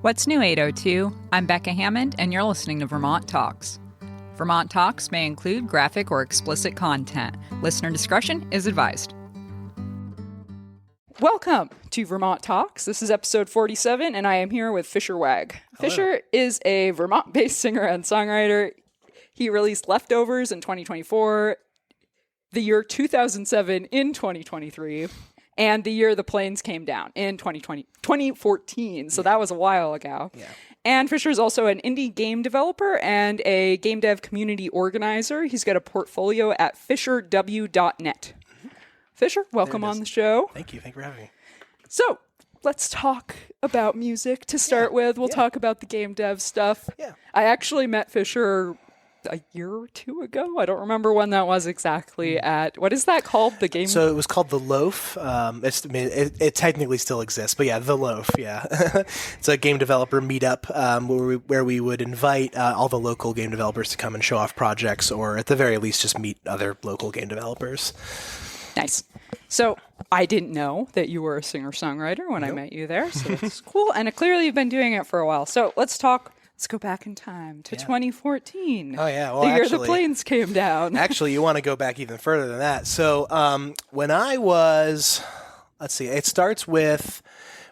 What's new, 802? I'm Becca Hammond, and you're listening to Vermont Talks. Vermont Talks may include graphic or explicit content. Listener discretion is advised. Welcome to Vermont Talks. This is episode 47, and I am here with Fisher Wagg. Hello. Fisher is a Vermont-based singer and songwriter. He released Leftovers in 2024, the year 2007 in 2023, and the year The Planes Came Down in 2014. So that was a while ago. Yeah. And Fisher is also an indie game developer and a game dev community organizer. He's got a portfolio at fisherw.net. Fisher, welcome on the show. Thank you. Thank you for having me. So let's talk about music to start with. We'll talk about the game dev stuff. Yeah. I actually met Fisher a year or two ago. I don't remember when that was exactly at, what is that called? The game? So it was called The Loaf. It technically still exists, but yeah, The Loaf, yeah. It's a game developer meetup where we would invite all the local game developers to come and show off projects, or at the very least just meet other local game developers. Nice. So I didn't know that you were a singer-songwriter when I met you there, so that's cool. And clearly you've been doing it for a while. So let's go back in time to 2014. Oh, yeah. Well, the year the planes came down. Actually, you want to go back even further than that. So when I was, it starts with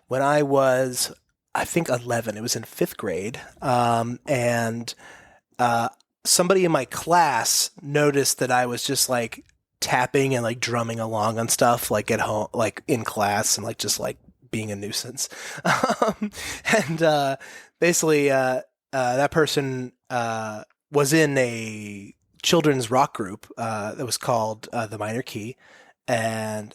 when I was, I think, 11. It was in 5th grade. And somebody in my class noticed that I was just like tapping and like drumming along on stuff like at home, like in class, and like just like being a nuisance. And basically that person was in a children's rock group that was called The Minor Key, and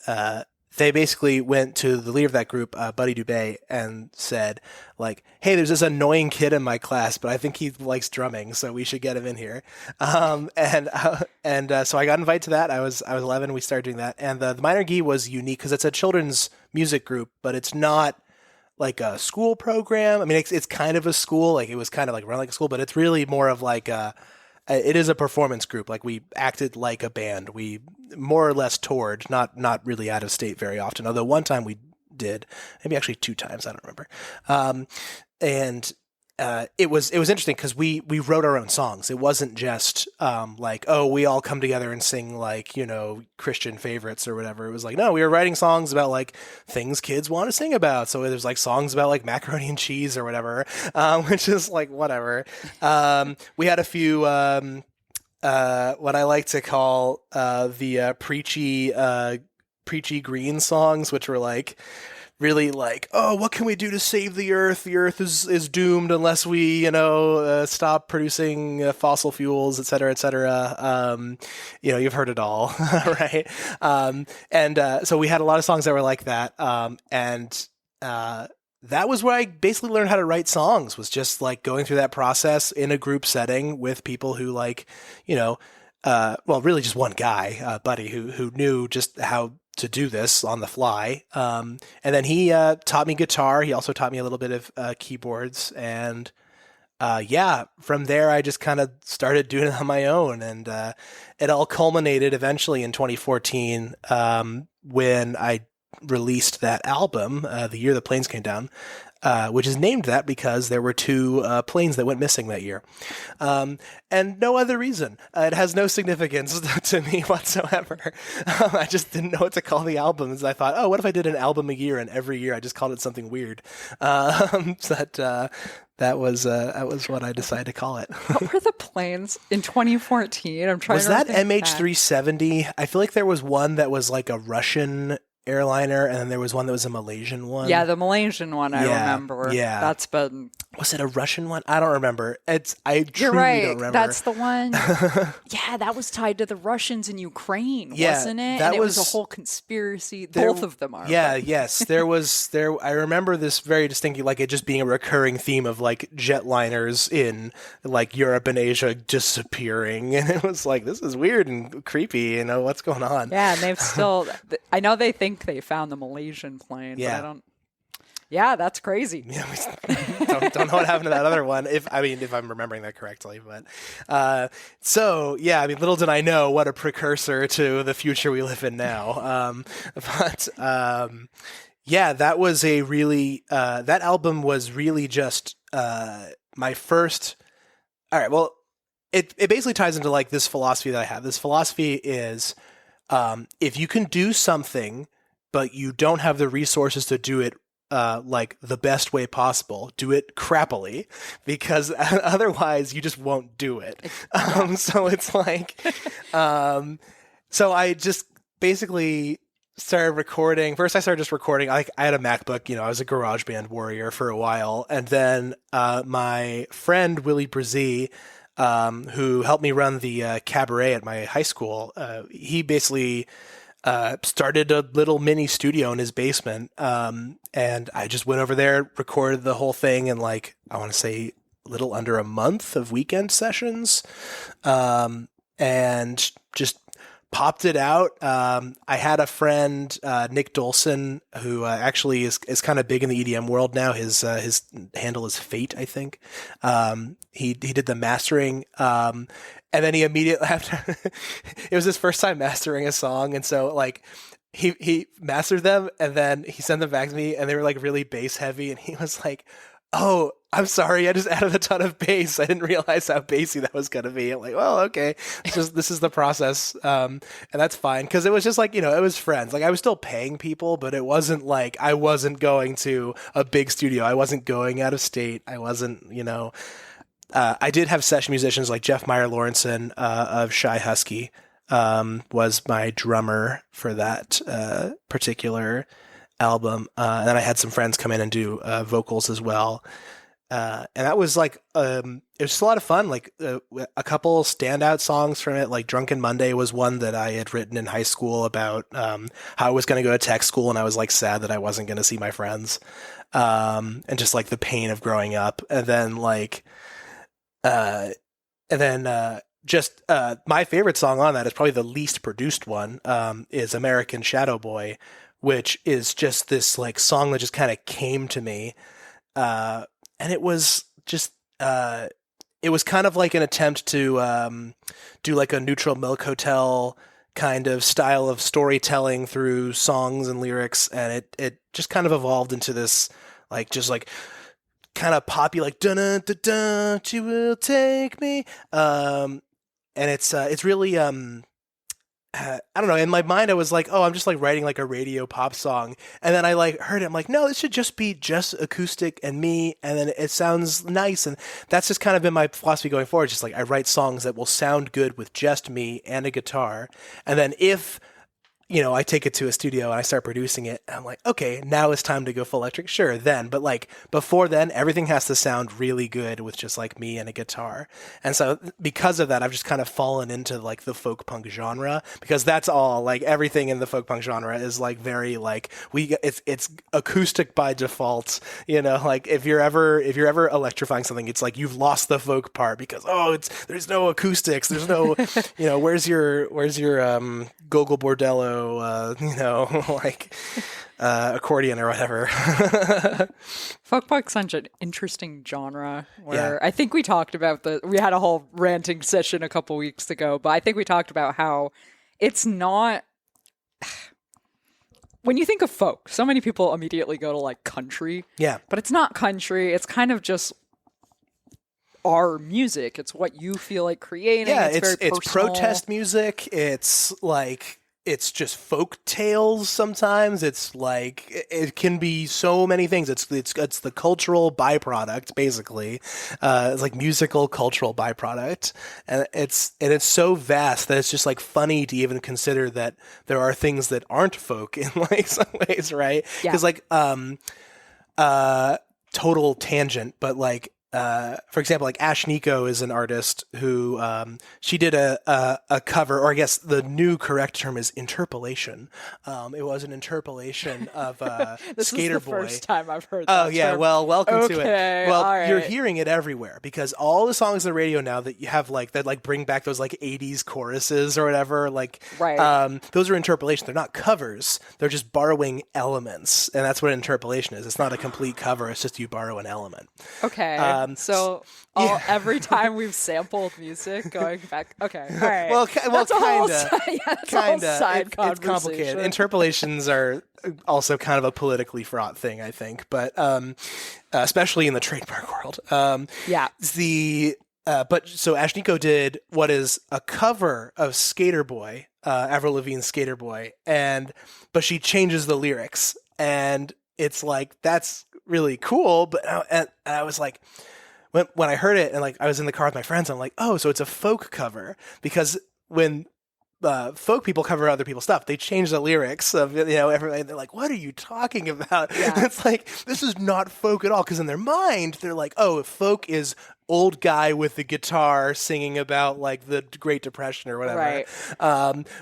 they basically went to the leader of that group, Buddy Dubé, and said, like, hey, there's this annoying kid in my class, but I think he likes drumming, so we should get him in here. So I got invited to that. I was 11. We started doing that. And the Minor Key was unique because it's a children's music group, but it's not like a school program. I mean, it's kind of a school. Like, it was kind of like run like a school, but it's really more of like it is a performance group. Like, we acted like a band. We more or less toured, not really out of state very often. Although one time we did, maybe actually 2 times. I don't remember. It was interesting because we wrote our own songs. It wasn't just like, oh, we all come together and sing like, Christian favorites or whatever. It was like, no, we were writing songs about like things kids want to sing about. So there's like songs about like macaroni and cheese or whatever, which is like whatever. We had a few what I like to call the preachy green songs, which were like really like, oh, what can we do to save the earth? The earth is doomed unless we, stop producing fossil fuels, et cetera, et cetera. You've heard it all, right? So we had a lot of songs that were like that. That was where I basically learned how to write songs, was just like going through that process in a group setting with people who like, really just one guy, Buddy, who knew just how to do this on the fly. And then he taught me guitar. He also taught me a little bit of keyboards. And from there, I just kind of started doing it on my own. And it all culminated eventually in 2014 when I released that album, The Year the Planes Came Down, which is named that because there were 2 planes that went missing that year. And no other reason. It has no significance to me whatsoever. I just didn't know what to call the albums. I thought, oh, what if I did an album a year and every year I just called it something weird? That was what I decided to call it. What were the planes in 2014? I'm trying was to that MH370? I feel like there was one that was like a Russian airliner, and then there was one that was a Malaysian one. Yeah, the Malaysian one, I remember. Yeah. That's been... Was it a Russian one? I don't remember. I truly You're right. don't remember. That's the one. Yeah, that was tied to the Russians in Ukraine, wasn't it? That and it was a whole conspiracy. Both of them are. Yeah, yes. I remember this very distinctly, like it just being a recurring theme of like jetliners in like Europe and Asia disappearing. And it was like, this is weird and creepy, what's going on? Yeah, and they've still, I know they think they found the Malaysian plane, but I don't. Yeah, that's crazy. Yeah, don't know what happened to that other one. If I'm remembering that correctly, but little did I know what a precursor to the future we live in now. Yeah, that was a really that album was really just my first. All right, well, it basically ties into like this philosophy that I have. This philosophy is if you can do something, but you don't have the resources to do it like the best way possible, do it crappily, because otherwise you just won't do it. So it's like, so I just basically started recording. First, I started just recording. I had a MacBook. I was a GarageBand warrior for a while, and then my friend Willie Brzee, who helped me run the cabaret at my high school, he basically started a little mini studio in his basement, and I just went over there, recorded the whole thing in like I want to say a little under a month of weekend sessions, and just popped it out. I had a friend, Nick Dolson, who actually is kind of big in the EDM world now. His handle is Fate, I think. He did the mastering, and then he immediately after it was his first time mastering a song, and so like he mastered them, and then he sent them back to me, and they were like really bass heavy, and he was like, "Oh, I'm sorry, I just added a ton of bass. I didn't realize how bassy that was going to be." I'm like, "Well, okay, this is the process," and that's fine, because it was just like, it was friends. Like I was still paying people, but it wasn't like I wasn't going to a big studio. I wasn't going out of state. I wasn't, I did have session musicians like Jeff Meyer Lawrenson of Shy Husky was my drummer for that particular album, and then I had some friends come in and do vocals as well, and that was like it was just a lot of fun. Like a couple standout songs from it, like Drunken Monday was one that I had written in high school about how I was going to go to tech school, and I was like sad that I wasn't going to see my friends, and just like the pain of growing up. And then like just my favorite song on that is probably the least produced one, is American Shadow Boy, which is just this like song that just kind of came to me. And it was just, it was kind of like an attempt to do like a Neutral Milk Hotel kind of style of storytelling through songs and lyrics. And it just kind of evolved into this, like, just like kind of poppy, like, dun dun dun dun, she will take me. And it's really, I don't know. In my mind, I was like, "Oh, I'm just like writing like a radio pop song," and then I like heard it. I'm like, "No, this should just be just acoustic and me," and then it sounds nice. And that's just kind of been my philosophy going forward. Just like I write songs that will sound good with just me and a guitar, and then if I take it to a studio and I start producing it, and I'm like, okay, now it's time to go full electric. Sure, then. But like before then, everything has to sound really good with just like me and a guitar. And so because of that, I've just kind of fallen into like the folk punk genre, because that's all, like everything in the folk punk genre is like very like it's acoustic by default. Like if you're ever electrifying something, it's like you've lost the folk part, because there's no acoustics, there's no where's your Gogol Bordello, like accordion or whatever. Folk punk's such an interesting genre where I think we talked about we had a whole ranting session a couple weeks ago, but I think we talked about how it's not, when you think of folk, so many people immediately go to like country. Yeah. But it's not country. It's kind of just our music. It's what you feel like creating. Yeah, it's protest music. It's like, it's just folk tales sometimes. It's like, it can be so many things. It's the cultural byproduct, basically. It's like musical cultural byproduct. And it's so vast that it's just like funny to even consider that there are things that aren't folk in like some ways, right? Yeah. Because like, total tangent, but like, for example, like Ash Nico is an artist who she did a cover, or I guess the new correct term is interpolation. It was an interpolation of this Skater is the Boy. First time I've heard that. Oh yeah, term. well, welcome to it. Well, right. You're hearing it everywhere, because all the songs on the radio now that you have like that like bring back those like 80s choruses or whatever, like right. Those are interpolations. They're not covers. They're just borrowing elements, and that's what interpolation is. It's not a complete cover. It's just you borrow an element. Okay. So every time we've sampled music, going back. Okay, all right. Well, that's kind of side conversation. It's complicated. Interpolations are also kind of a politically fraught thing, I think, but especially in the trademark world. But so Ashniko did what is a cover of Skater Boy, Avril Lavigne's Skater Boy, but she changes the lyrics, and it's like, that's really cool. But and I was like, when I heard it, and like I was in the car with my friends, I'm like, oh, so it's a folk cover, because when folk people cover other people's stuff, they change the lyrics of, everybody. They're like, what are you talking about? Yeah. It's like, this is not folk at all, because in their mind they're like, oh, folk is old guy with the guitar singing about like the Great Depression or whatever. Right.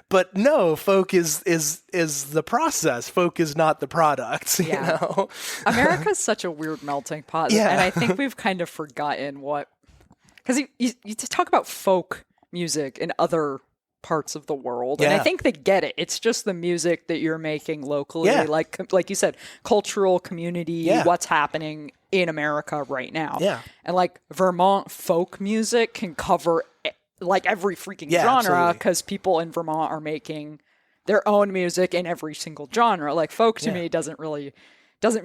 But no, folk is the process. Folk is not the product. You know, America's such a weird melting pot, and I think we've kind of forgotten what, because you talk about folk music in other parts of the world, and I think they get it. It's just the music that you're making locally, like you said, cultural community, what's happening in America right now. And like Vermont folk music can cover like every freaking genre, because people in Vermont are making their own music in every single genre. Like folk to me doesn't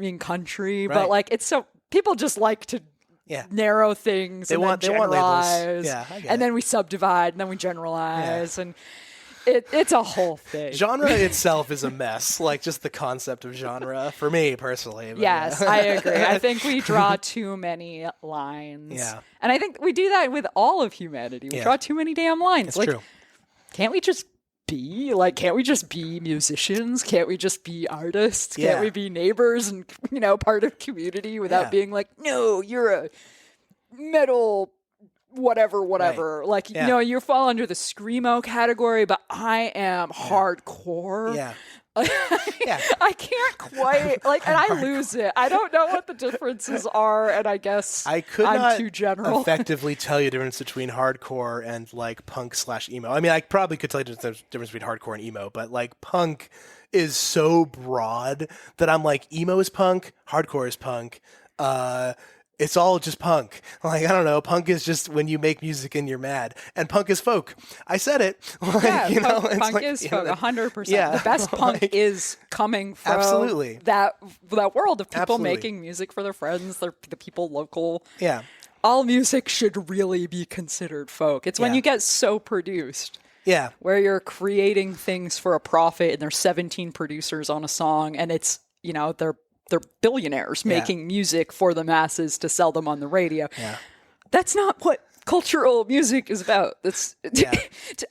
mean country, but like it's so people just like to narrow things. They want labels. And then we subdivide, and then we generalize, and it's a whole thing. Genre itself is a mess. Like just the concept of genre for me personally. Yes, I agree. I think we draw too many lines. Yeah. And I think we do that with all of humanity. We draw too many damn lines. It's like, true. Can't we just be musicians? Can't we just be artists? Can't we be neighbors and, part of community without being like, no, you're a metal whatever. Right. Like, you fall under the screamo category, but I am hardcore. Yeah. I can't quite and I lose it. I don't know what the differences are, and I guess I'm not too general. Effectively tell you the difference between hardcore and like punk/emo. I mean, I probably could tell you the difference between hardcore and emo, but like punk is so broad that I'm like, emo is punk, hardcore is punk. It's all just punk. Like, I don't know. Punk is just when you make music and you're mad. And punk is folk. I said it. Punk is folk, 100%. Yeah, the best punk is coming from that world of people making music for their friends, the people local. Yeah. All music should really be considered folk. It's when you get so produced. Yeah. Where you're creating things for a profit, and there's 17 producers on a song, and it's, they're billionaires making music for the masses to sell them on the radio. Yeah. That's not what cultural music is about.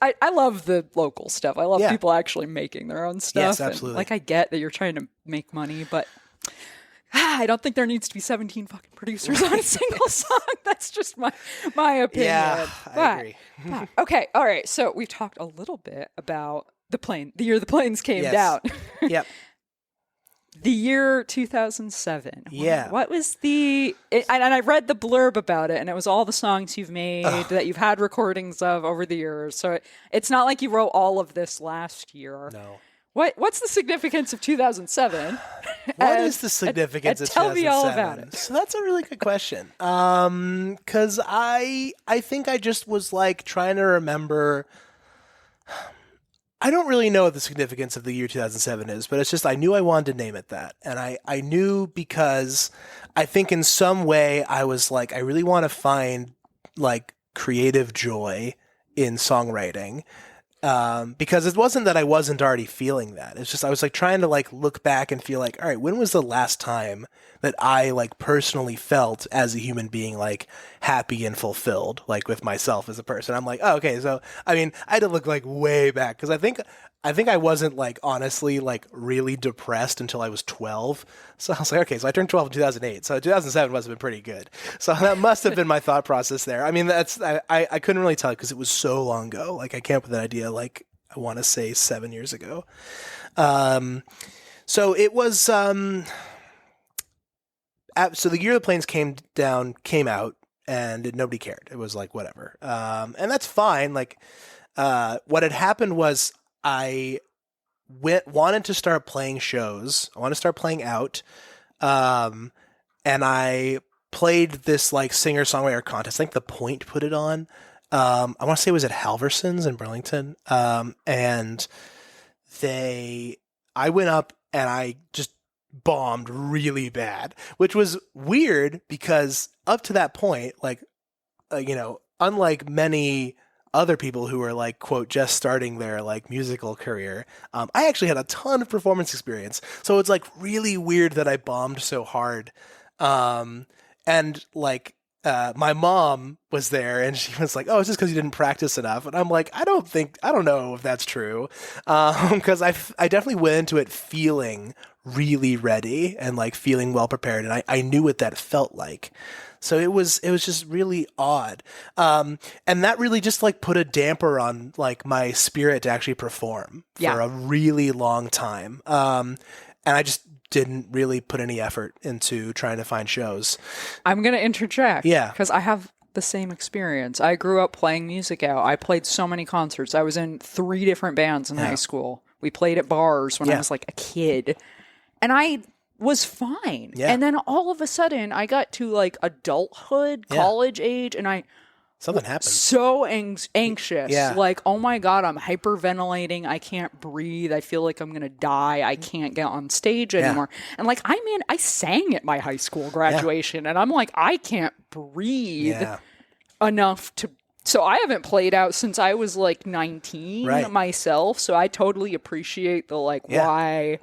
I love the local stuff. I love people actually making their own stuff. Yes, absolutely. And, I get that you're trying to make money, but I don't think there needs to be 17 fucking producers on a single song. That's just my opinion. Yeah, I agree. Okay, all right. So we've talked a little bit about the year the planes came down. Yep. The year 2007. Yeah. What was and I read the blurb about it, and it was all the songs you've made that you've had recordings of over the years. So it's not like you wrote all of this last year. No. What's the significance of 2007? What is the significance of 2007? Tell me all about it. So that's a really good question. Because I think I just was like trying to remember. I don't really know what the significance of the year 2007 is, but it's just I knew I wanted to name it that. And I knew because I think in some way I was like, I really want to find like creative joy in songwriting. Because it wasn't that I wasn't already feeling that. It's just I was like trying to like look back and feel like, all right, when was the last time that I like personally felt as a human being like happy and fulfilled, like with myself as a person? I'm like, oh, okay. So I mean, I had to look like way back because I think I wasn't like honestly like really depressed until I was 12. So I was like, okay, so I turned 12 in 2008. So 2007 must have been pretty good. So that must have been my thought process there. I mean, I couldn't really tell because it was so long ago. Like I came up with that idea like I want to say 7 years ago. So it was so the year the planes came out and nobody cared. It was like whatever. And that's fine. Like what had happened was I wanted to start playing shows. I want to start playing out. And I played this like singer-songwriter contest. I think The Point put it on. I want to say it was at Halverson's in Burlington. And I went up and I just bombed really bad, which was weird because up to that point, like, unlike many other people who were like, quote, just starting their like musical career, I actually had a ton of performance experience. So it's like really weird that I bombed so hard. And like, my mom was there and she was like, oh, it's just because you didn't practice enough. And I'm like, I don't know if that's true. Because I definitely went into it feeling really ready and like feeling well prepared. And I knew what that felt like. So it was just really odd. And that really just like put a damper on like my spirit to actually perform for a really long time. And I just didn't really put any effort into trying to find shows. I'm going to interject. Yeah. Because I have the same experience. I grew up playing music out. I played so many concerts. I was in 3 different bands in high school. We played at bars when I was like a kid. And I was fine. Yeah. And then all of a sudden I got to like adulthood, college age, and something happened. So anxious. Yeah. Like, oh my God, I'm hyperventilating. I can't breathe. I feel like I'm going to die. I can't get on stage anymore. And like, I sang at my high school graduation and I'm like, I can't breathe enough to. So I haven't played out since I was like 19 myself. So I totally appreciate the like why.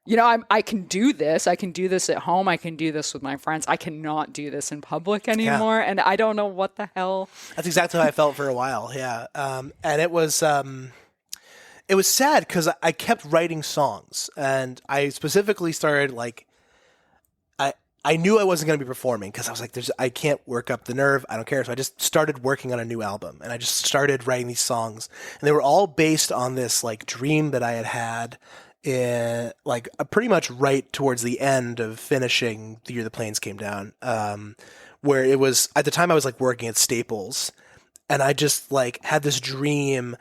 I can do this. I can do this at home. I can do this with my friends. I cannot do this in public anymore. Yeah. And I don't know what the hell. That's exactly how I felt for a while. Yeah. And it was sad because I kept writing songs and I specifically started like, I knew I wasn't going to be performing because I was like, I can't work up the nerve. I don't care. So I just started working on a new album and I just started writing these songs and they were all based on this like dream that I had like pretty much right towards the end of finishing The Year the Planes Came Down, where it was at the time I was like working at Staples and I just like had this dream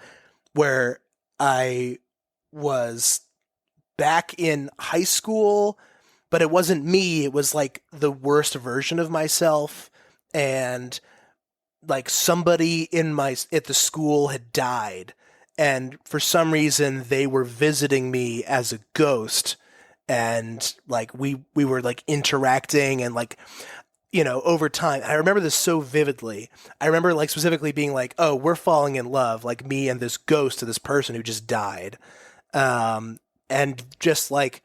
where I was back in high school, but it wasn't me. It was like the worst version of myself. And like somebody at the school had died. And for some reason, they were visiting me as a ghost, and like we were like interacting, and like over time. I remember this so vividly. I remember like specifically being like, "Oh, we're falling in love," like me and this ghost of this person who just died, and just like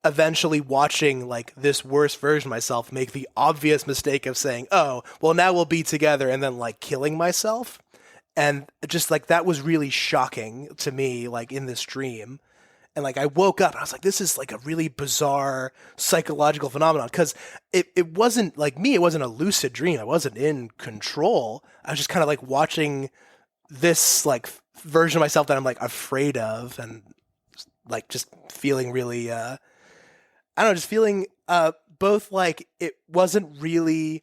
eventually watching like this worst version of myself make the obvious mistake of saying, "Oh, well now we'll be together," and then like killing myself. And just like that was really shocking to me, like in this dream. And like I woke up and I was like, this is like a really bizarre psychological phenomenon because it wasn't like me. It wasn't a lucid dream. I wasn't in control. I was just kind of like watching this like version of myself that I'm like afraid of and like just feeling really, I don't know, just feeling both like it wasn't really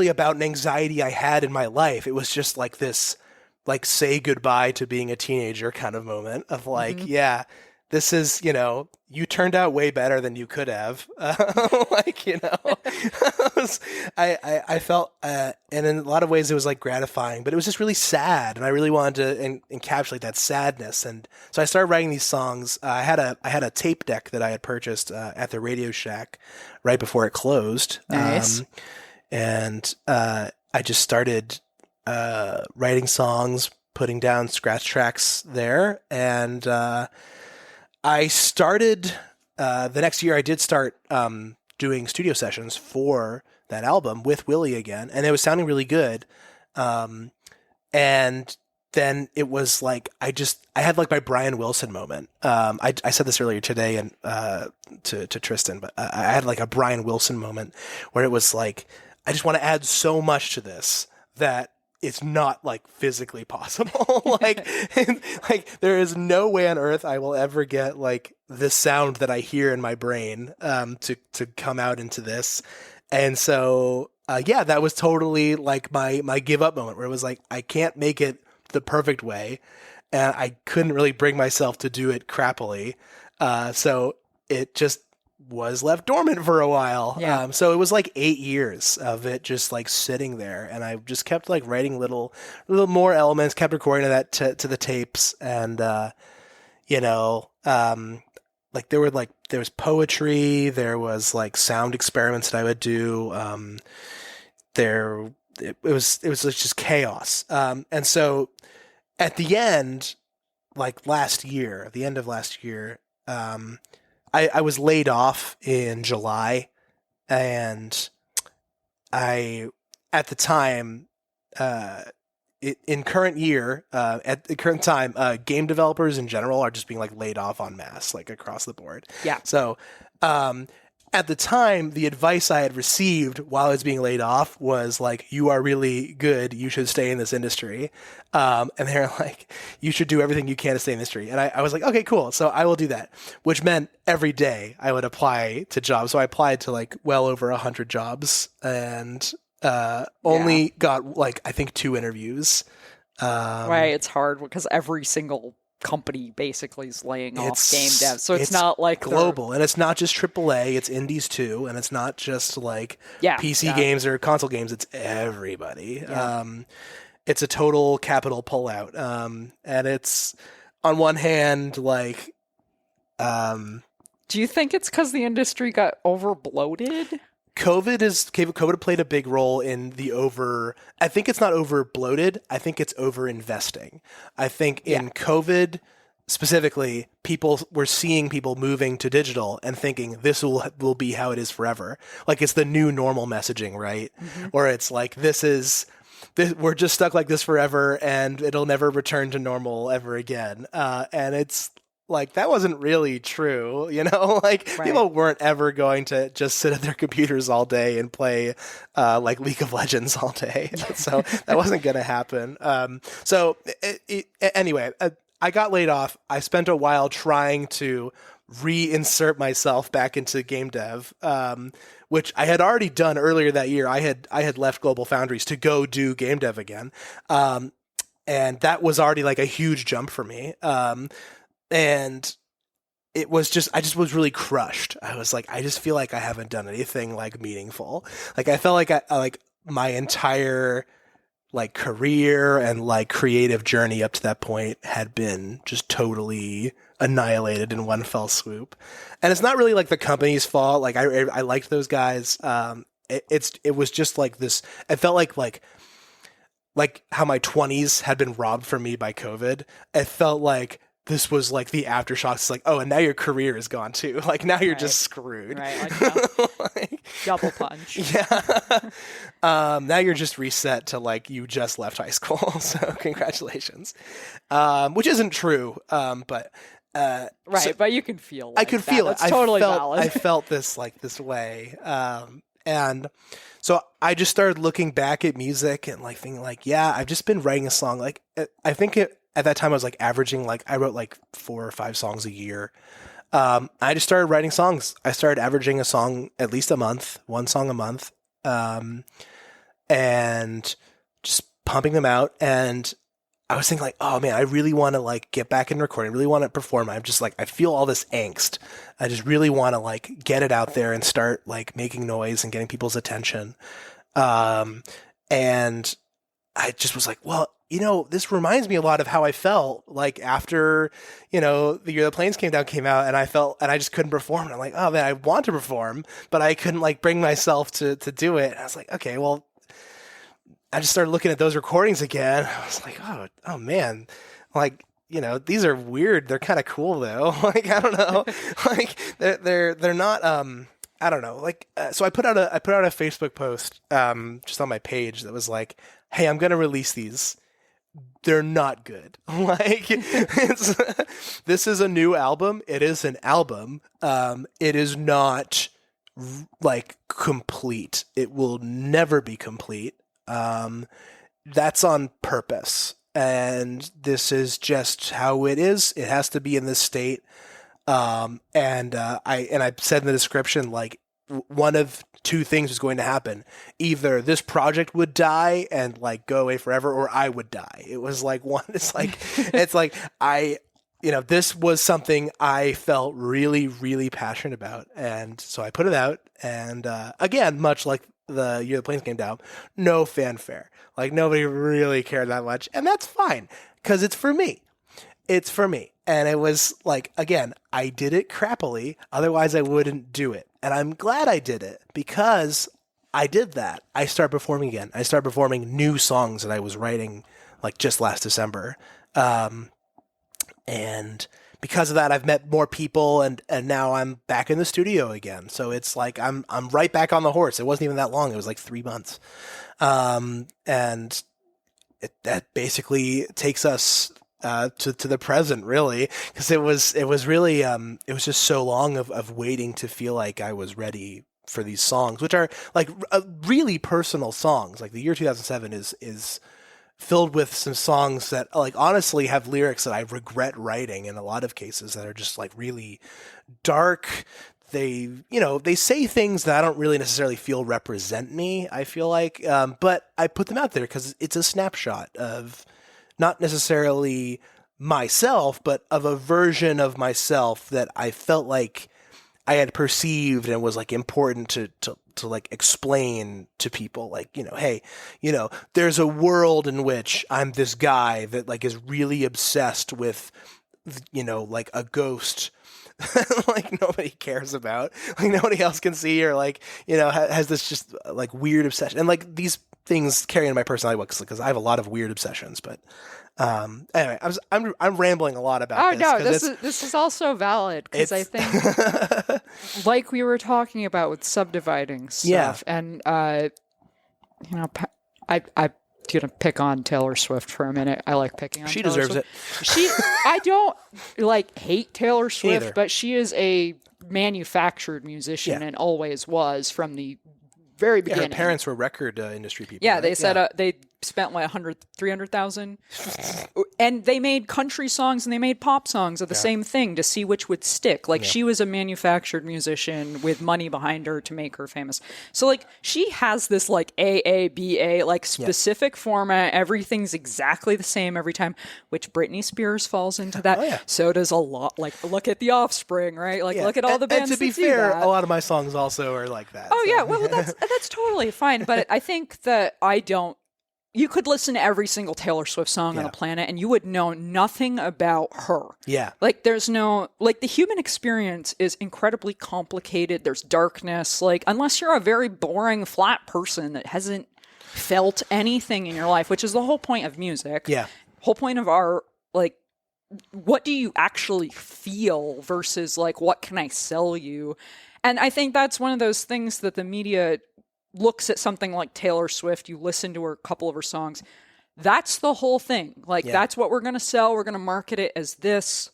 about an anxiety I had in my life. It was just like this, like say goodbye to being a teenager kind of moment of like, this is, you turned out way better than you could have. I felt, and in a lot of ways it was like gratifying, but it was just really sad. And I really wanted to encapsulate that sadness. And so I started writing these songs. I had a tape deck that I had purchased at the Radio Shack right before it closed. Nice. And I just started writing songs, putting down scratch tracks there. And I started the next year. I did start doing studio sessions for that album with Willie again, and it was sounding really good. And then it was like I had like my Brian Wilson moment. I said this earlier today and to Tristan, but I had like a Brian Wilson moment where it was like, I just want to add so much to this that it's not like physically possible. like there is no way on earth I will ever get like the sound that I hear in my brain to come out into this. And so that was totally like my give up moment where it was like I can't make it the perfect way, and I couldn't really bring myself to do it crappily. So it just was left dormant for a while. Yeah. So it was like 8 years of it just like sitting there, and I just kept like writing little more elements, kept recording that to the tapes, and like there was poetry, there was like sound experiments that I would do. It was just chaos. And so at the end, like the end of last year, I was laid off in July, and at the time, in current year, at the current time, game developers in general are just being like laid off en masse, like across the board. Yeah. So, at the time, the advice I had received while I was being laid off was like, "You are really good. You should stay in this industry." And they're like, "You should do everything you can to stay in the industry." And I was like, "Okay, cool. So I will do that." Which meant every day I would apply to jobs. So I applied to like well over 100 jobs, and only got like I think 2 interviews. Right, it's hard because every single company basically is laying off game devs, so it's not like global, and it's not just AAA, it's indies too, and it's not just like PC games or console games, it's everybody. It's a total capital pullout, and it's on one hand like do you think it's because the industry got over bloated? COVID played a big role in I think it's not over bloated. I think it's over investing. I think in COVID specifically, people were seeing people moving to digital and thinking this will be how it is forever. Like it's the new normal messaging, right? Mm-hmm. Or it's like we're just stuck like this forever and it'll never return to normal ever again. And it's like, that wasn't really true, like people weren't ever going to just sit at their computers all day and play like League of Legends all day. So that wasn't going to happen. Anyway, I got laid off. I spent a while trying to reinsert myself back into game dev, which I had already done earlier that year. I had left Global Foundries to go do game dev again. And that was already like a huge jump for me. And it was I just was really crushed. I was like, I just feel like I haven't done anything like meaningful. Like I felt like my entire like career and like creative journey up to that point had been just totally annihilated in one fell swoop. And it's not really like the company's fault. Like I liked those guys. It was just like this. It felt like how my 20s had been robbed from me by COVID. It felt like this was like the aftershocks. It's like, oh, and now your career is gone too. Like now you're just screwed. Right. Like, double punch. Yeah. Now you're just reset to like you just left high school. So congratulations. Which isn't true. But you can feel like I could feel it. It's totally valid. I felt this way. And so I just started looking back at music and like thinking like, yeah, I've just been writing a song. Like I think at that time I was like averaging, like I wrote like 4 or 5 songs a year. I just started writing songs. I started averaging a song at least a month, 1 song a month, and just pumping them out. And I was thinking like, oh man, I really want to like get back in recording, really want to perform. I'm just like, I feel all this angst. I just really want to like get it out there and start like making noise and getting people's attention. And I just was like, well, this reminds me a lot of how I felt like after, The Year the Planes came out, and I just couldn't perform. And I'm like, oh man, I want to perform, but I couldn't like bring myself to do it. And I was like, okay, well, I just started looking at those recordings again. I was like, oh man, like, these are weird. They're kind of cool though. Like, I don't know, like they're not, I don't know. Like, so I put out a Facebook post, just on my page that was like, hey, I'm going to release these. They're not good. Like, this is a new album. It is an album. It is not like complete. It will never be complete. That's on purpose. And this is just how it is. It has to be in this state. I said in the description, like, one of 2 things was going to happen. Either this project would die and like go away forever, or I would die. It was like one. It's like this was something I felt really, really passionate about. And so I put it out. And again, much like the Year the Planes Came Down, no fanfare. Like, nobody really cared that much. And that's fine, because it's for me. It's for me. And it was like, again, I did it crappily. Otherwise, I wouldn't do it. And I'm glad I did it, because I did that. I started performing again. I started performing new songs that I was writing like just last December. And because of that, I've met more people, and now I'm back in the studio again. So it's like I'm right back on the horse. It wasn't even that long. It was like 3 months. And that basically takes us to the present, really, because it was really it was just so long of waiting to feel like I was ready for these songs, which are like really personal songs. Like the year 2007 is filled with some songs that, like, honestly have lyrics that I regret writing in a lot of cases, that are just like really dark. They say things that I don't really necessarily feel represent me, I feel like, but I put them out there because it's a snapshot of not necessarily myself, but of a version of myself that I felt like I had perceived and was like important to like explain to people, like, hey, there's a world in which I'm this guy that like is really obsessed with, like a ghost like nobody cares about, like nobody else can see, or like, has this just like weird obsession. And like these things carry in my personality because I have a lot of weird obsessions, but anyway, I'm rambling a lot about this. Oh no, this is also valid, because I think like we were talking about with subdividing stuff, and I'm gonna pick on Taylor Swift for a minute. I like picking on. She Taylor deserves Swift. it. I don't like hate Taylor Swift, Neither. but she is a manufactured musician and always was from the very beginning. Her parents were record industry people. Yeah, right? they said they spent like 300,000, and they made country songs and they made pop songs of the same thing to see which would stick. Like she was a manufactured musician with money behind her to make her famous. So like she has this like AABA like specific format. Everything's exactly the same every time, which Britney Spears falls into that. Oh, yeah. So does a lot. Like look at The Offspring, right? Like look at all the bands. And to be that do fair, that. a lot of my songs also are like that. Oh yeah, well that's totally fine. But I think that you could listen to every single Taylor Swift song on the planet and you would know nothing about her. Yeah. Like there's no, like the human experience is incredibly complicated. There's darkness. Like unless you're a very boring, flat person that hasn't felt anything in your life, which is the whole point of music. Yeah. Whole point of our, like, what do you actually feel versus like, what can I sell you? And I think that's one of those things that the media looks at something like Taylor Swift, you listen to a couple of her songs. That's the whole thing. Like, that's what we're going to sell. We're going to market it as this.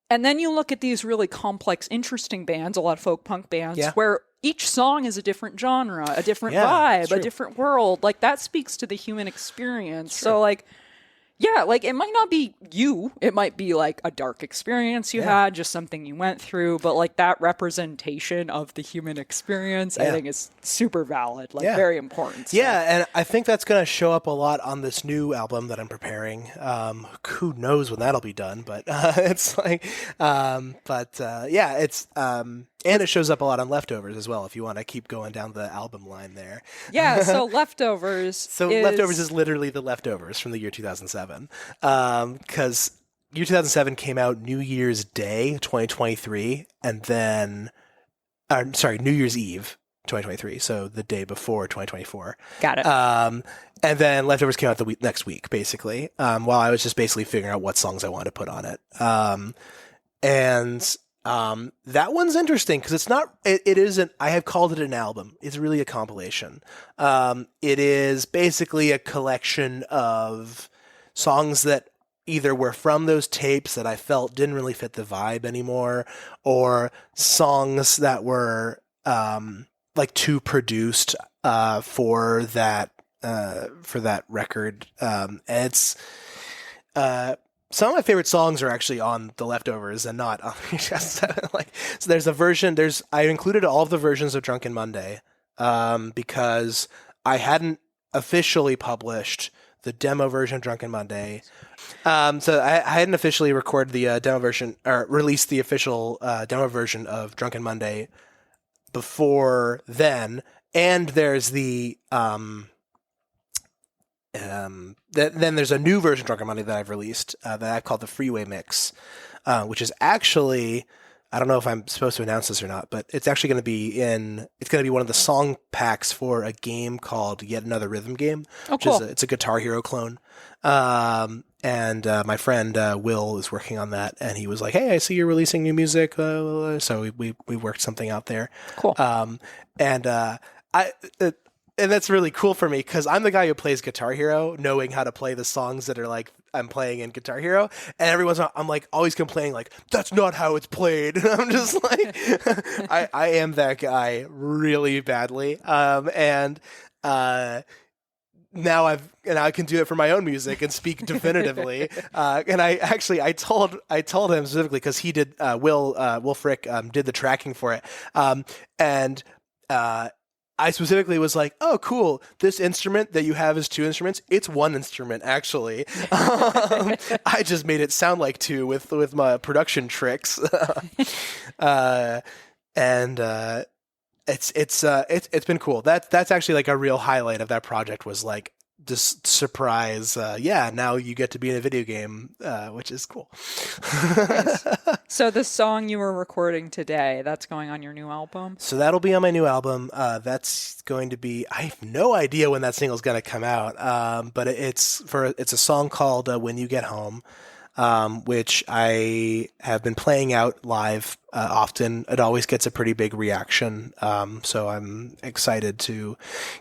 And then you look at these really complex, interesting bands, a lot of folk punk bands, where each song is a different genre, a different vibe, a different world. Like, that speaks to the human experience. So, like, yeah, like it might not be you. It might be like a dark experience you had, just something you went through. But like that representation of the human experience, I think is super valid, like very important. So. Yeah, and I think that's going to show up a lot on this new album that I'm preparing. Who knows when that'll be done, but it's like, it's, and it shows up a lot on Leftovers as well, if you want to keep going down the album line there. Yeah, so Leftovers Leftovers is literally the Leftovers from the year 2007. Because year 2007 came out New Year's Day, 2023, and then... New Year's Eve, 2023, so the day before 2024. Got it. And then Leftovers came out the next week, basically, while I was just basically figuring out what songs I wanted to put on it. That one's interesting because it's not, it isn't, I have called it an album. It's really a compilation. It is basically a collection of songs that either were from those tapes that I felt didn't really fit the vibe anymore, or songs that were, like too produced, for that record. And it's, some of my favorite songs are actually on The Leftovers and not on like, so there's a version, I included all of the versions of Drunken Monday, because I hadn't officially published the demo version of Drunken Monday. So I hadn't officially recorded the demo version or released the official demo version of Drunken Monday before then. And there's the then there's a new version of Drunken Monday that I've released that I call the Freeway Mix, which is actually, I don't know if I'm supposed to announce this or not, but it's actually going to be one of the song packs for a game called Yet Another Rhythm Game. Oh, cool. It's a Guitar Hero clone. And my friend Will is working on that, and he was like, "Hey, I see you're releasing new music." So we worked something out there. Cool. And that's really cool for me because I'm the guy who plays Guitar Hero, knowing how to play the songs that are like I'm playing in Guitar Hero. And every once in a while, I'm like always complaining, like, that's not how it's played. And I'm just like, I am that guy really badly. Now I can do it for my own music and speak definitively. And I told him specifically because he did Will Frick did the tracking for it. I specifically was like, oh, cool. This instrument that you have is two instruments. It's one instrument, actually. I just made it sound like two with my production tricks. It's been cool. That's actually like a real highlight of that project was like this surprise. Now you get to be in a video game, which is cool. Nice. So the song you were recording today, that's going on your new album? So that'll be on my new album. That's going to be, I have no idea when that single's going to come out. But it's a song called When You Get Home, which I have been playing out live often. It always gets a pretty big reaction. So I'm excited to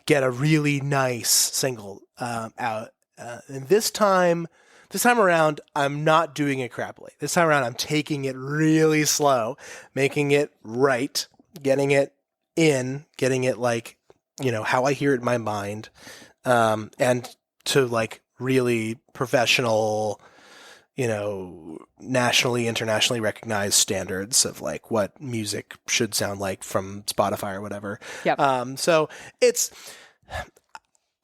get a really nice single out. And this time around, I'm not doing it crappily. This time around, I'm taking it really slow, making it right, getting it in, getting it like, how I hear it in my mind, and to like really professional, nationally, internationally recognized standards of like what music should sound like from Spotify or whatever. Yep. So it's,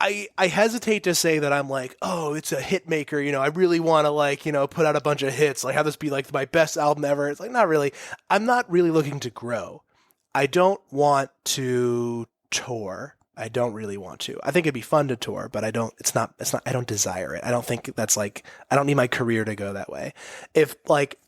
I hesitate to say that I'm like, oh, it's a hit maker. I really want to like, put out a bunch of hits, like have this be like my best album ever. It's like, not really. I'm not really looking to grow. I don't want to tour. I don't really want to. I think it'd be fun to tour, but I don't desire it. I don't think that's like, I don't need my career to go that way. If like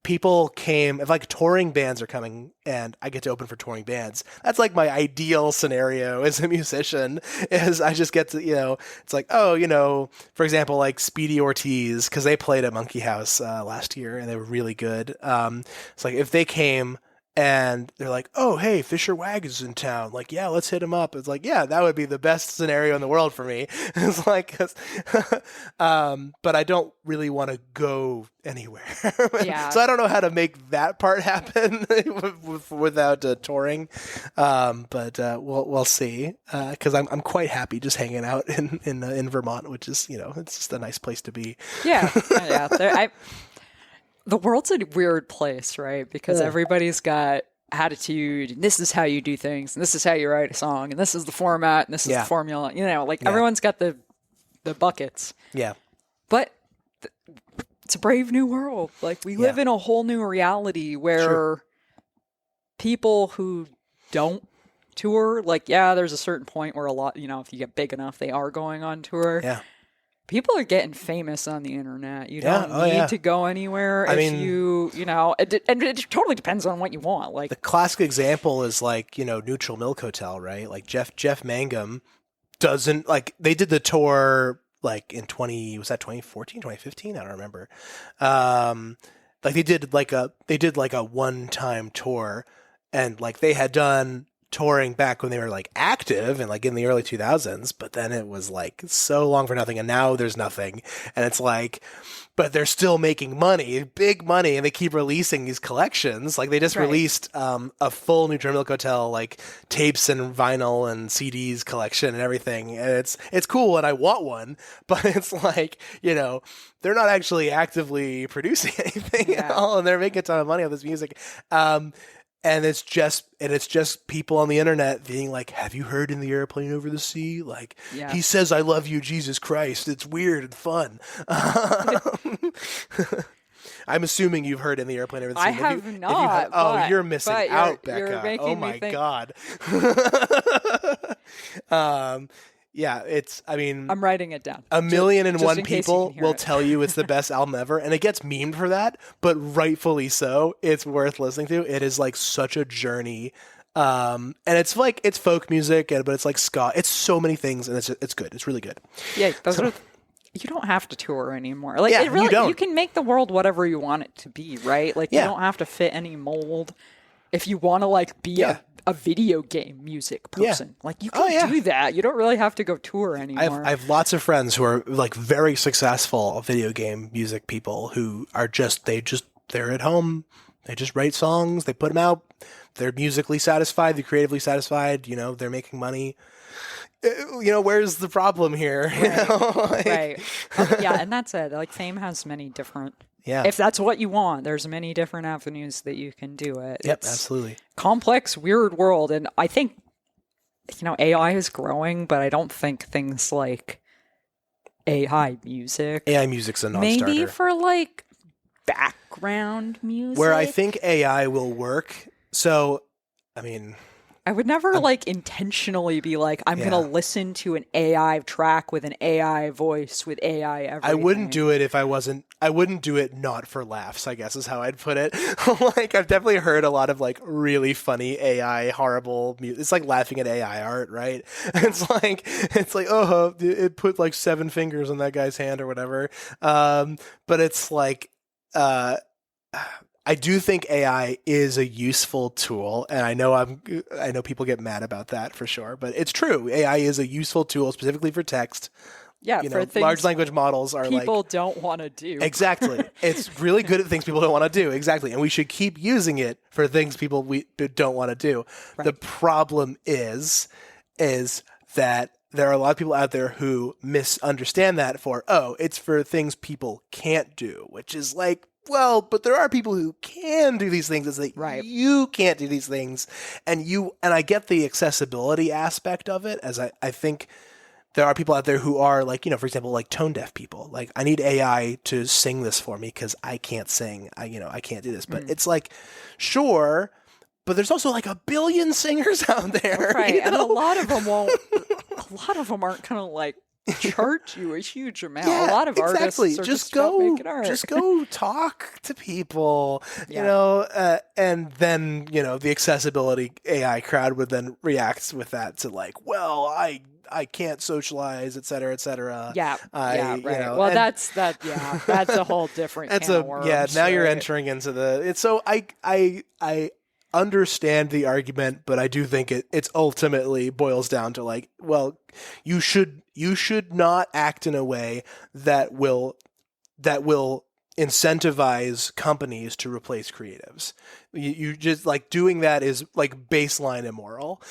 if like touring bands are coming and I get to open for touring bands, that's like my ideal scenario as a musician is I just get to, it's like, oh, for example, like Speedy Ortiz, cause they played at Monkey House last year and they were really good. It's like if they came and they're like, oh, hey, Fisher Wagg is in town. Like, yeah, let's hit him up. It's like, yeah, that would be the best scenario in the world for me. It's like, but I don't really want to go anywhere. Yeah. So I don't know how to make that part happen without touring. But we'll see. Because I'm quite happy just hanging out in Vermont, which is, it's just a nice place to be. Yeah. The world's a weird place, right? Because everybody's got attitude, and this is how you do things, and this is how you write a song, and this is the format, and this is the formula. Everyone's got the buckets. Yeah. But it's a brave new world. Like, we live in a whole new reality where people who don't tour, like, there's a certain point where a lot, if you get big enough, they are going on tour. Yeah. People are getting famous on the internet. You don't need to go anywhere it totally depends on what you want. Like, the classic example is like, Neutral Milk Hotel, right? Like Jeff Mangum doesn't like, they did the tour like in 2014, 2015? I don't remember. Like they did like a one-time tour and like they had done touring back when they were like active and like in the early 2000s, but then it was like so long for nothing and now there's nothing. And it's like, but they're still making money, big money, and they keep releasing these collections. Like they just released a full Neutral Milk Hotel like tapes and vinyl and CDs collection and everything. And it's cool and I want one, but it's like, they're not actually actively producing anything at all and they're making a ton of money on this music. And it's just people on the internet being like, have you heard In the Airplane Over the Sea? Like, he says, I love you, Jesus Christ. It's weird and fun. I'm assuming you've heard In the Airplane Over the Sea. I have not. You're missing out, Becca. You're making oh my me think. God. I'm writing it down. 1,000,001 people will it. tell you it's the best album ever, and it gets memed for that, but rightfully so. It's worth listening to. It is like such a journey. And it's like, it's folk music, but it's like ska. It's so many things, and it's good. It's really good. Yeah, you don't have to tour anymore. Like, you can make the world whatever you want it to be, right? Like, you don't have to fit any mold. If you want to, like, be a video game music person, like, you can do that. You don't really have to go tour anymore. I have lots of friends who are like very successful video game music people who are they're at home. They just write songs. They put them out. They're musically satisfied. They're creatively satisfied. They're making money. Where's the problem here? Right. And that's it. Like, fame has many different. Yeah. If that's what you want, there's many different avenues that you can do it. Yep, It's absolutely. complex, weird world, and I think AI is growing, but I don't think things like AI music's a non-starter. Maybe for like background music. Where I think AI will work. So, I mean, I would never intentionally be like, I'm going to listen to an AI track with an AI voice with AI everything. I wouldn't do it I wouldn't do it not for laughs, I guess is how I'd put it. Like, I've definitely heard a lot of like really funny AI horrible music. It's like laughing at AI art, right? It's like, oh, it put like 7 fingers on that guy's hand or whatever. But it's like, I do think AI is a useful tool, and I know people get mad about that for sure, but it's true. AI is a useful tool specifically for text. Yeah, for things large language models are people don't want to do. Exactly. It's really good at things people don't want to do. Exactly. And we should keep using it for things we don't want to do. Right. The problem is that there are a lot of people out there who misunderstand that it's for things people can't do, which is like, well, but there are people who can do these things. It's like, you can't do these things. And I get the accessibility aspect of it, as I think there are people out there who are like, for example, like tone deaf people. Like, I need AI to sing this for me because I can't sing. I can't do this. But it's like, sure, but there's also like 1 billion singers out there. Right. And a lot of them aren't going to like charge you a huge amount. A lot of artists are just making art. Just go talk to people, and then, the accessibility AI crowd would then react with that to like, well, I can't socialize, et cetera, et cetera. Right. Well, that's a whole different can of worms. Now you're entering into so I understand the argument, but I do think it's ultimately boils down to like, well, you should not act in a way that will incentivize companies to replace creatives. You just like doing that is like baseline immoral.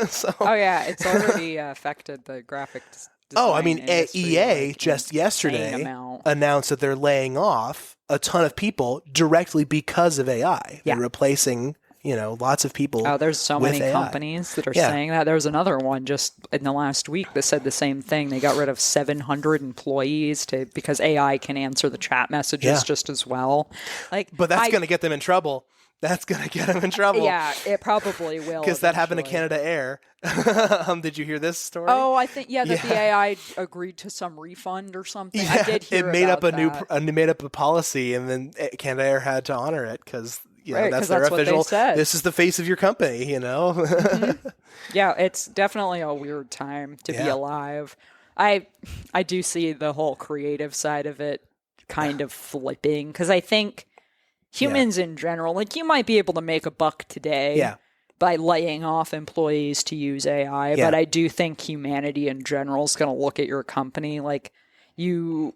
So. Oh yeah, it's already affected the graphic design. I mean, EA just yesterday announced that they're laying off a ton of people directly because of AI. They're replacing lots of people. Oh, there's so many companies that are saying that. There was another one just in the last week that said the same thing. They got rid of 700 employees because AI can answer the chat messages just as well. But that's going to get them in trouble. That's going to get them in trouble. Yeah, it probably will. Because that happened to Canada Air. Did you hear this story? Oh, I think that the AI agreed to some refund or something. I did hear it made up made up a policy, and then Canada Air had to honor it because that's their official. What they said. This is the face of your company, Mm-hmm. Yeah, it's definitely a weird time to be alive. I do see the whole creative side of it kind of flipping because I think humans in general, like you might be able to make a buck today by laying off employees to use AI, but I do think humanity in general is going to look at your company like you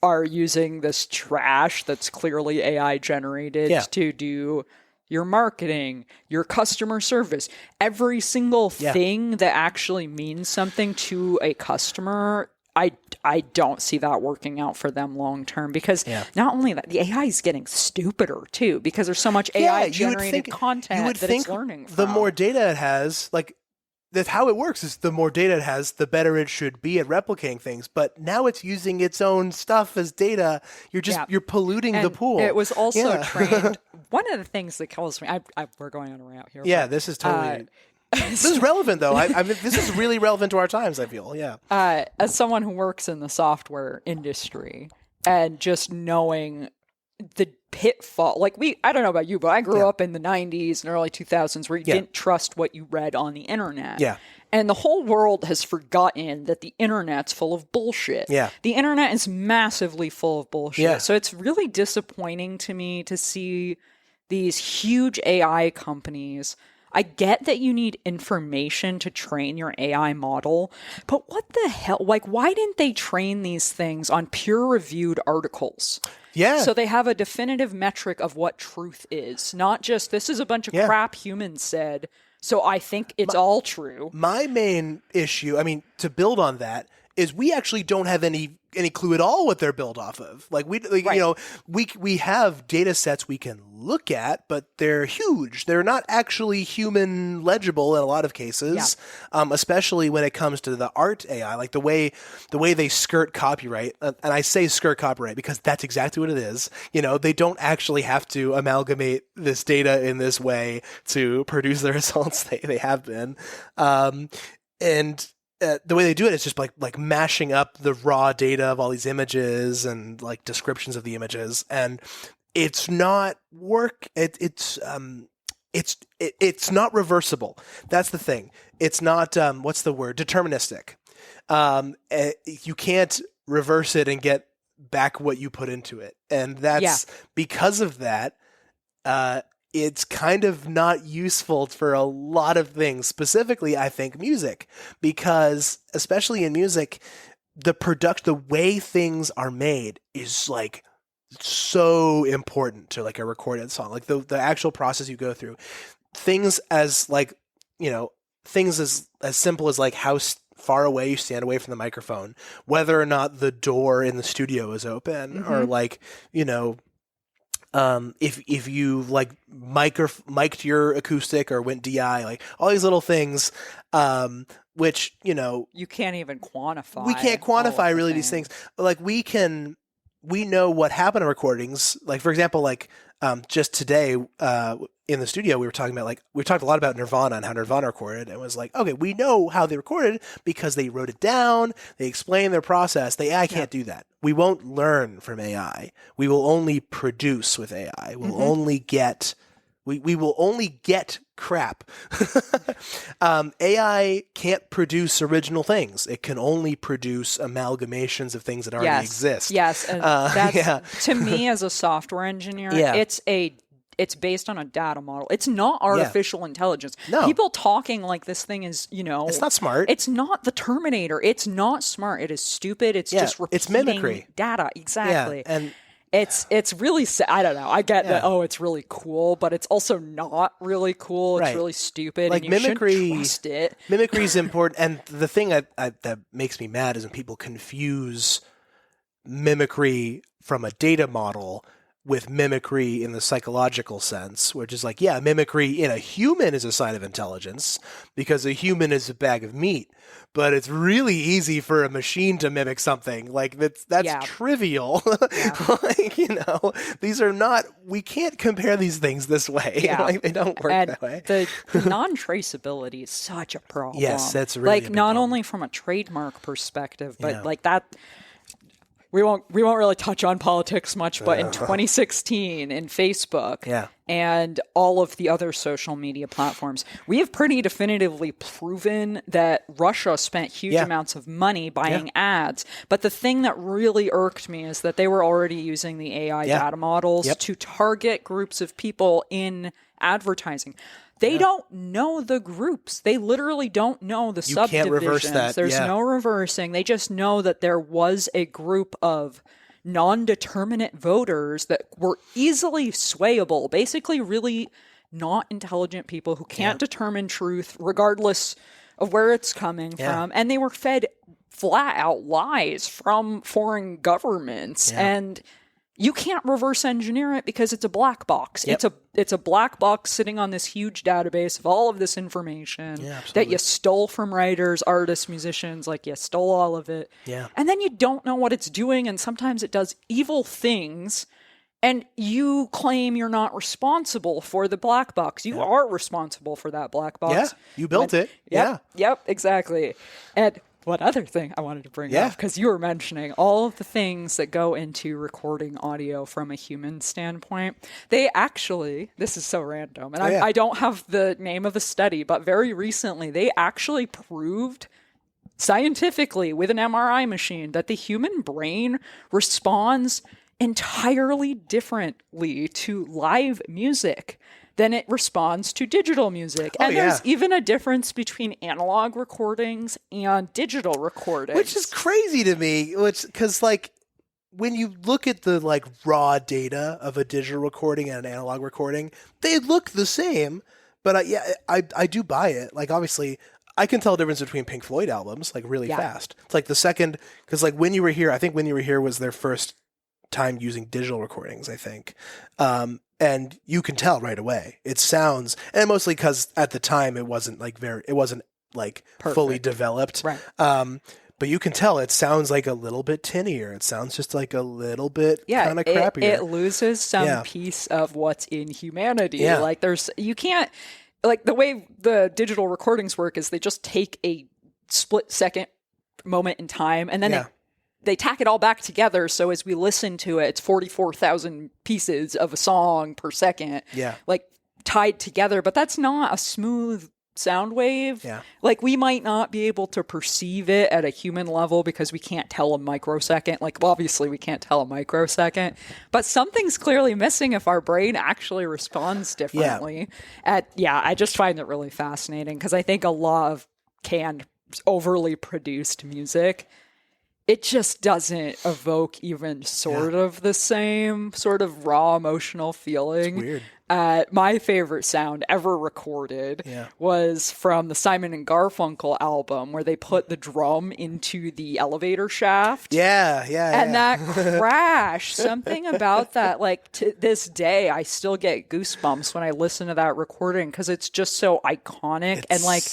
are using this trash that's clearly AI generated to do your marketing, your customer service, every single thing that actually means something to a customer. I I don't see that working out for them long term, because not only that, the AI is getting stupider too, because there's so much AI generated content that it's learning from. The more data it has, like, that's how it works, is the more data it has, the better it should be at replicating things. But now it's using its own stuff as data. You're polluting the pool. It was also trained. One of the things that kills me, we're going on a route here. Yeah, this is totally... this is relevant, though. I mean, this is really relevant to our times, I feel. Yeah. As someone who works in the software industry, and just knowing the pitfall, like I don't know about you, but I grew up in the 90s and early 2000s where you didn't trust what you read on the internet. Yeah. And the whole world has forgotten that the internet's full of bullshit. Yeah. The internet is massively full of bullshit. Yeah. So it's really disappointing to me to see these huge AI companies. I get that you need information to train your AI model, but what the hell? Like, why didn't they train these things on peer-reviewed articles? Yeah. So they have a definitive metric of what truth is, not just this is a bunch of crap humans said, so I think it's all true. My main issue, I mean, to build on that, is we actually don't have any clue at all what they're built off of. Like we have data sets we can look at, but they're huge. They're not actually human legible in a lot of cases, especially when it comes to the art AI, like the way they skirt copyright. And I say skirt copyright because that's exactly what it is. They don't actually have to amalgamate this data in this way to produce the results they have been. The way they do it is just like mashing up the raw data of all these images and like descriptions of the images, and it's not work. It's not reversible. That's the thing. It's not what's the word? Deterministic. You can't reverse it and get back what you put into it, and that's because of that. It's kind of not useful for a lot of things, specifically, I think, music, because especially in music, the way things are made is like so important to like a recorded song, like the actual process you go through. Things as like, things as simple as like how far away you stand away from the microphone, whether or not the door in the studio is open, or like, if you like mic'd your acoustic or went DI, like all these little things, which, you can't even quantify. We can't quantify really these things. But like we know what happened to recordings. Like, for example, like, just today, in the studio, we talked a lot about Nirvana and how Nirvana recorded. And it was like, okay, we know how they recorded because they wrote it down. They explained their process. The AI can't do that. We won't learn from AI. We will only produce with AI. We'll only get, we will only get crap. AI can't produce original things. It can only produce amalgamations of things that already exist. Yes. And that's, to me as a software engineer, it's based on a data model. It's not artificial intelligence. No. People talking like this thing is, it's not smart. It's not the Terminator. It's not smart. It is stupid. It's just repeating it's mimicry. Data. Exactly. Yeah. And it's really, I don't know. I get that, it's really cool, but it's also not really cool. It's really stupid. Like, and you mimicry, shouldn't trust it. Mimicry is important. And the thing that makes me mad is when people confuse mimicry from a data model with mimicry in the psychological sense, which is like, mimicry in a human is a sign of intelligence because a human is a bag of meat, but it's really easy for a machine to mimic something. Like that's trivial. Like, these are not, we can't compare these things this way. Like, they don't work that way. The non-traceability is such a problem. Yes, that's really like not only from a trademark perspective, but like that. We won't really touch on politics much, but in 2016 in Facebook and all of the other social media platforms, we have pretty definitively proven that Russia spent huge amounts of money buying ads. But the thing that really irked me is that they were already using the AI data models to target groups of people in advertising. They don't know the groups. They literally don't know the subdivisions. Can't reverse that. There's no reversing. They just know that there was a group of non-determinate voters that were easily swayable, basically really not intelligent people who can't determine truth regardless of where it's coming from. And they were fed flat out lies from foreign governments. And you can't reverse engineer it because it's a black box. Yep. It's a black box sitting on this huge database of all of this information that you stole from writers, artists, musicians. Like, you stole all of it. Yeah. And then you don't know what it's doing, and sometimes it does evil things, and you claim you're not responsible for the black box. You are responsible for that black box. Yeah, you built it. Yep, exactly. And one other thing I wanted to bring up, because you were mentioning all of the things that go into recording audio from a human standpoint. They actually, this is so random, and I don't have the name of the study, but very recently they actually proved scientifically with an MRI machine that the human brain responds entirely differently to live music than it responds to digital music. And there's even a difference between analog recordings and digital recordings. Which is crazy to me, because like when you look at the like raw data of a digital recording and an analog recording, they look the same. But I do buy it. Like, obviously, I can tell the difference between Pink Floyd albums like really fast. It's like the second, because like When You Were Here, I think When You Were Here was their first time using digital recordings, I think. And you can tell right away. It sounds, and mostly because at the time it wasn't fully developed. Right. But you can tell it sounds like a little bit tinnier. It sounds just like a little bit kind of crappier. It loses some piece of what's in humanity. Yeah. Like, you can't, like, the way the digital recordings work is they just take a split second moment in time, and then they tack it all back together, so as we listen to it, it's 44,000 pieces of a song per second, like, tied together. But that's not a smooth sound wave. Yeah. Like, we might not be able to perceive it at a human level because we can't tell a microsecond. Like, well, obviously we can't tell a microsecond, but something's clearly missing if our brain actually responds differently. I just find it really fascinating, because I think a lot of canned, overly produced music, it just doesn't evoke even sort of the same sort of raw emotional feeling. It's weird. My favorite sound ever recorded was from the Simon and Garfunkel album, where they put the drum into the elevator shaft. And that crash, something about that, like, to this day, I still get goosebumps when I listen to that recording, because it's just so iconic. And like,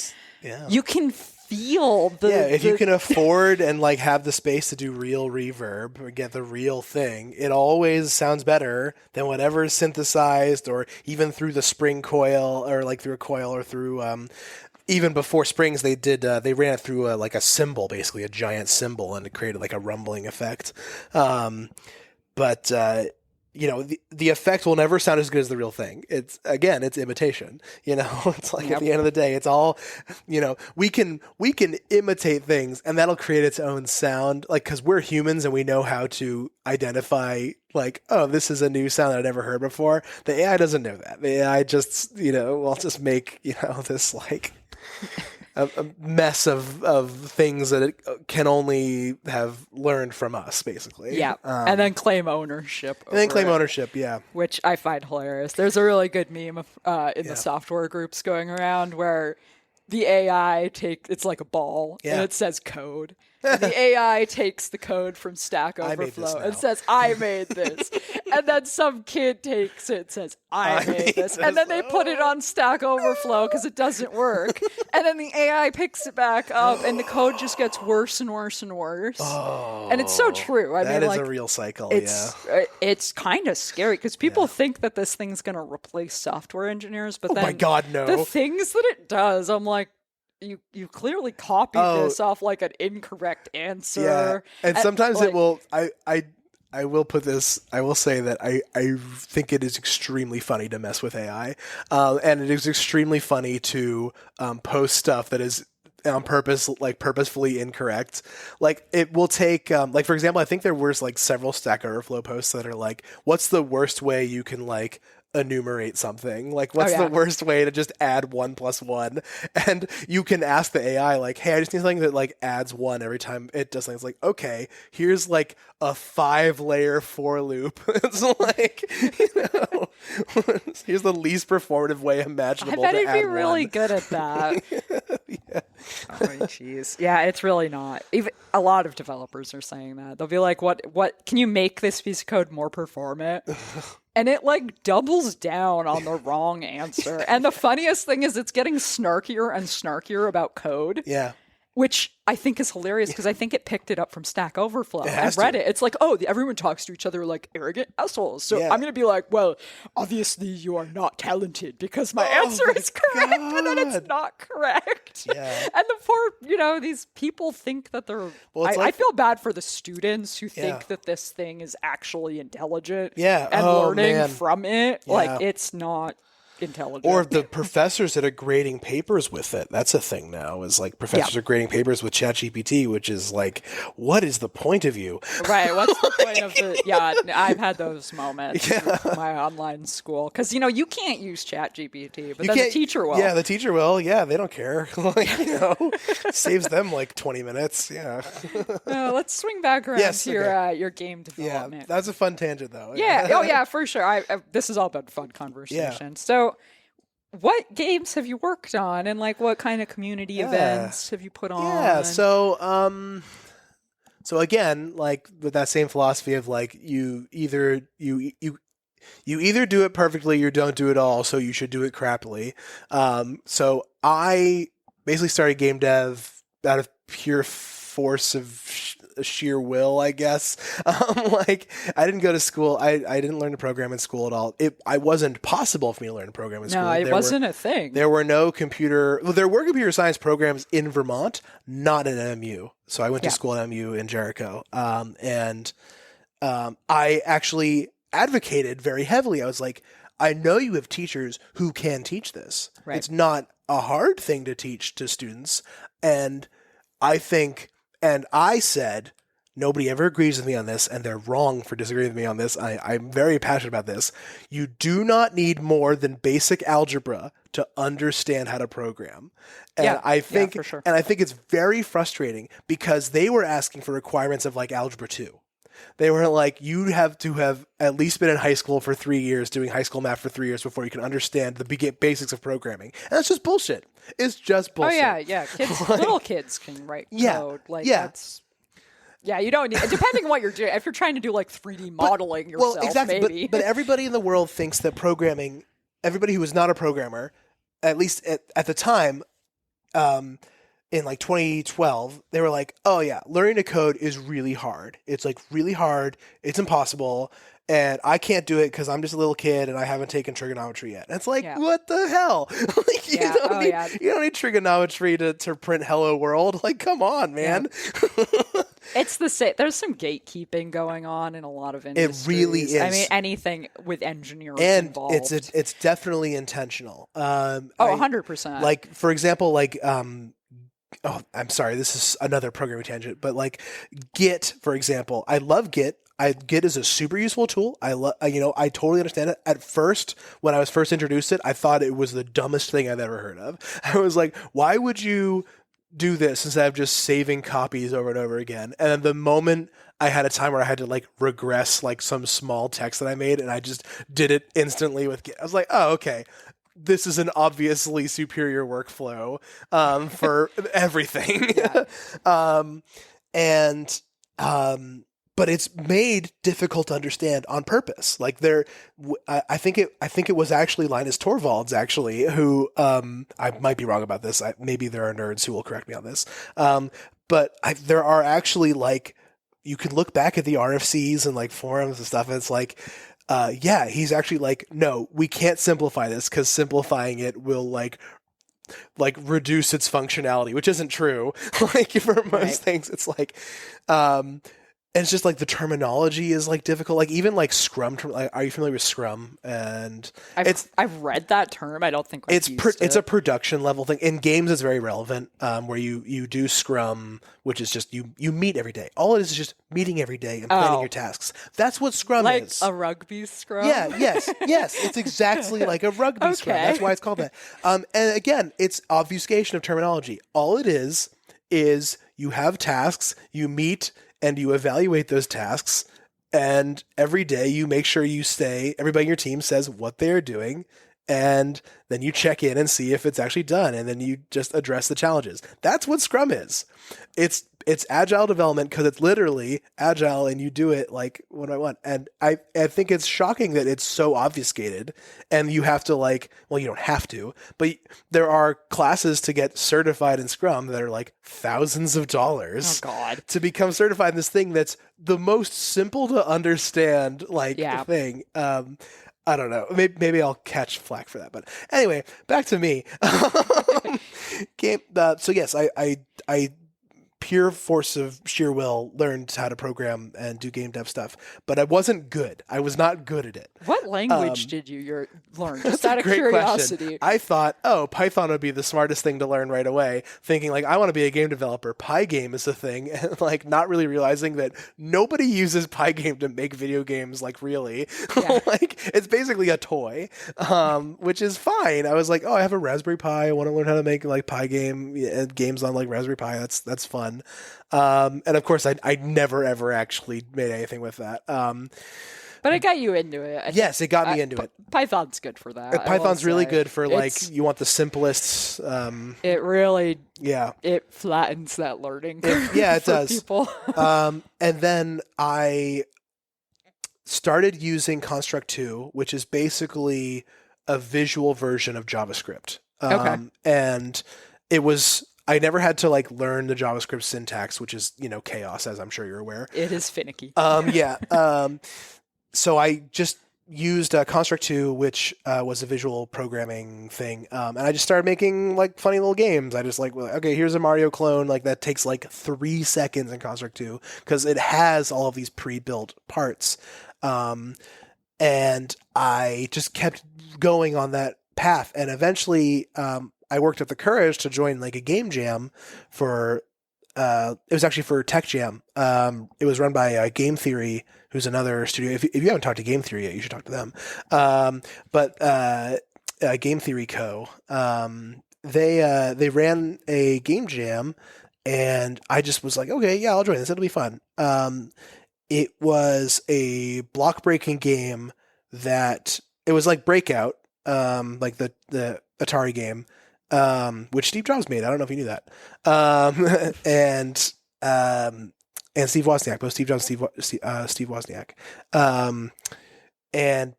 you can feel if you can afford and like have the space to do real reverb or get the real thing, it always sounds better than whatever is synthesized, or even through the spring coil, or like through a coil, or through even before Springs they ran it through like a cymbal, basically a giant cymbal, and it created like a rumbling effect. But the effect will never sound as good as the real thing. It's imitation. It's like at the end of the day, it's all, we can imitate things, and that'll create its own sound. Like, because we're humans and we know how to identify, like, oh, this is a new sound that I've never heard before. The AI doesn't know that. The AI just, will just make, this like a mess of things that it can only have learned from us, basically. Yeah, and then claim ownership. Which I find hilarious. There's a really good meme in the software groups going around where the AI it's like a ball, and it says code. And the AI takes the code from Stack Overflow and says, I made this. And then some kid takes it and says, I made this. And then they put it on Stack Overflow because it doesn't work. And then the AI picks it back up, and the code just gets worse and worse and worse. And it's so true. That is a real cycle, It's kind of scary, because people think that this thing's going to replace software engineers, but then my God, no. The things that it does, I'm like, you clearly copied this off like an incorrect answer. Yeah. And sometimes it will. I will put this. I will say that I think it is extremely funny to mess with AI, and it is extremely funny to post stuff that is on purpose, like purposefully incorrect. Like, it will take, like, for example, I think there was like several Stack Overflow posts that are like, what's the worst way you can like enumerate something? Like, what's yeah. the worst way to just add 1 plus 1? And you can ask the AI, like, hey, I just need something that like adds 1 every time it does something. It's like, okay, here's like a 5-layer for loop. It's like, here's the least performative way imaginable. I bet to it'd be add really 1. good at that. Yeah. Oh, jeez. Yeah, it's really not. Even a lot of developers are saying that. They'll be like, what can you make this piece of code more performant? And it like doubles down on the wrong answer. And the funniest thing is it's getting snarkier and snarkier about code. Yeah. Which I think is hilarious because I think it picked it up from Stack Overflow and has to. Reddit. It's like, oh, everyone talks to each other like arrogant assholes. So I'm going to be like, well, obviously you are not talented because my answer is correct, but then it's not correct. Yeah. And the poor, these people think that they're... I feel bad for the students who think that this thing is actually intelligent and learning from it. Yeah. Like, it's not... intelligent. Or the professors that are grading papers with it. That's a thing now, is like professors are grading papers with ChatGPT, which is like, what is the point of you? Right. What's the point of the... Yeah, I've had those moments with my online school. Because, you can't use ChatGPT, but then the teacher will. Yeah, the teacher will. Yeah, they don't care. Saves them like 20 minutes. Yeah. Let's swing back around to your game development. Yeah, that's a fun tangent, though. Yeah. Oh, yeah, for sure. This has all been fun conversation. Yeah. So... what games have you worked on, and like what kind of community events have you put on? Yeah, so again, like with that same philosophy of like you either do it perfectly, or you don't do it all, so you should do it crappily. So I basically started game dev out of pure force of sheer will, I guess. Like, I didn't go to school. I didn't learn to program in school at all. It wasn't possible for me to learn to program in school. No, it wasn't a thing. There were no there were computer science programs in Vermont, not at MU. So I went to school at MU in Jericho. And I actually advocated very heavily. I was like, I know you have teachers who can teach this. Right. It's not a hard thing to teach to students. And I said, nobody ever agrees with me on this, and they're wrong for disagreeing with me on this. I'm very passionate about this. You do not need more than basic algebra to understand how to program. And I think, for sure. And I think it's very frustrating because they were asking for requirements of like Algebra 2. They were like, you have to have at least been in high school for 3 years, doing high school math for 3 years before you can understand the basics of programming. And that's just bullshit. It's just bullshit. Oh, yeah. Kids, little kids can write code. That's... Yeah, you don't need... Depending on what you're doing. If you're trying to do, like, 3D modeling yourself, exactly, maybe. But everybody in the world thinks that programming... Everybody who is not a programmer, at least at the time... in like 2012, they were like, oh yeah, learning to code is really hard. It's like really hard. It's impossible. And I can't do it because I'm just a little kid and I haven't taken trigonometry yet. And it's like, what the hell? Like, you don't need trigonometry to print hello world. Like, come on, man. Yeah. It's the same. There's some gatekeeping going on in a lot of industries. It really is. I mean, anything with engineering involved. And it's definitely intentional. 100%. Like, for example, like... oh, I'm sorry, this is another programming tangent, but like Git, for example, I love Git. Git is a super useful tool. I totally understand it. At first, when I was first introduced it, I thought it was the dumbest thing I've ever heard of. I was like, why would you do this instead of just saving copies over and over again? And then the moment I had a time where I had to like regress like some small text that I made, and I just did it instantly with Git. I was like, oh, okay. This is an obviously superior workflow for everything. But it's made difficult to understand on purpose. Like I think it was actually Linus Torvalds actually who I might be wrong about this. Maybe there are nerds who will correct me on this. But there are actually like, you can look back at the RFCs and like forums and stuff, and it's like, he's actually like, no, we can't simplify this because simplifying it will like reduce its functionality, which isn't true. Like for most things, it's like, And it's just like the terminology is like difficult. Like even like Scrum, like, are you familiar with Scrum? And I've read that term. I don't think I've used it. It's a production level thing. In games, it's very relevant. Where you do Scrum, which is just you meet every day. All it is just meeting every day and planning your tasks. That's what Scrum like is. Like a rugby scrum. Yeah. Yes. It's exactly like a rugby scrum. That's why it's called that. And again, it's obfuscation of terminology. All it is you have tasks, you meet and you evaluate those tasks, and every day you make sure everybody in your team says what they're doing, and then you check in and see if it's actually done, and then you just address the challenges. That's what Scrum is. It's agile development because it's literally agile and you do it like one by one. And I think it's shocking that it's so obfuscated and you have to you don't have to, but there are classes to get certified in Scrum that are like thousands of dollars to become certified in this thing that's the most simple to understand thing. I don't know. Maybe I'll catch flack for that. But anyway, back to me. So yes, I pure force of sheer will learned how to program and do game dev stuff, but I wasn't good. I was not good at it. What language did you learn? Just out of curiosity. Question. I thought, Python would be the smartest thing to learn right away, thinking I want to be a game developer. Pygame is a thing, and not really realizing that nobody uses Pygame to make video games really. Yeah. It's basically a toy, which is fine. I was like, I have a Raspberry Pi. I want to learn how to make Pygame games on Raspberry Pi. That's fun. And of course, I never ever actually made anything with that. But it got you into it. Yes, it got me into it. Python's good for that. Python's really good for you want the simplest. It really, it flattens that learning. It does. People. And then I started using Construct 2, which is basically a visual version of JavaScript. And it was. I never had to learn the JavaScript syntax, which is, chaos, as I'm sure you're aware. It is finicky. So I just used Construct 2, which was a visual programming thing. And I just started making funny little games. I just okay, here's a Mario clone. That takes 3 seconds in Construct 2 because it has all of these pre-built parts. And I just kept going on that path. And eventually, I worked up the courage to join a game jam for, it was actually for Tech Jam. It was run by Game Theory, who's another studio. If you haven't talked to Game Theory yet, you should talk to them. But Game Theory Co. They ran a game jam, and I just was okay, yeah, I'll join this. It'll be fun. It was a block breaking game that it was like Breakout, the Atari game. Which Steve Jobs made. I don't know if you knew that. And Steve Wozniak, both Steve Jobs and Steve Wozniak.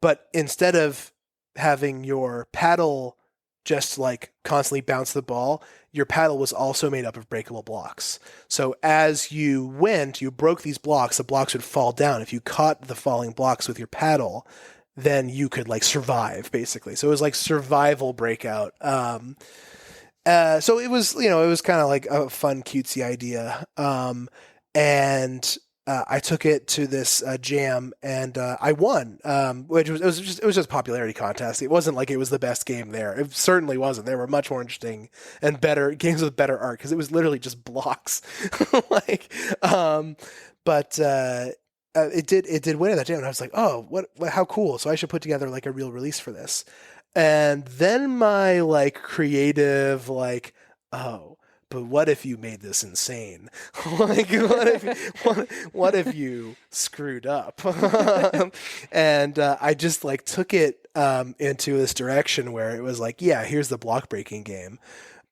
But instead of having your paddle just constantly bounce the ball, your paddle was also made up of breakable blocks. So as you went, you broke these blocks, the blocks would fall down. If you caught the falling blocks with your paddle, then you could survive basically. So it was survival Breakout. So it was, it was kind of a fun cutesy idea. And I took it to this jam and I won, which it was just a popularity contest. It wasn't it was the best game there. It certainly wasn't. There were much more interesting and better games with better art because it was literally just blocks. It did win at that jam, and I was like, oh, what, how cool. So I should put together a real release for this. And then my creative but what if you made this insane? What if you screwed up? And I just took it into this direction where it was yeah, here's the block breaking game.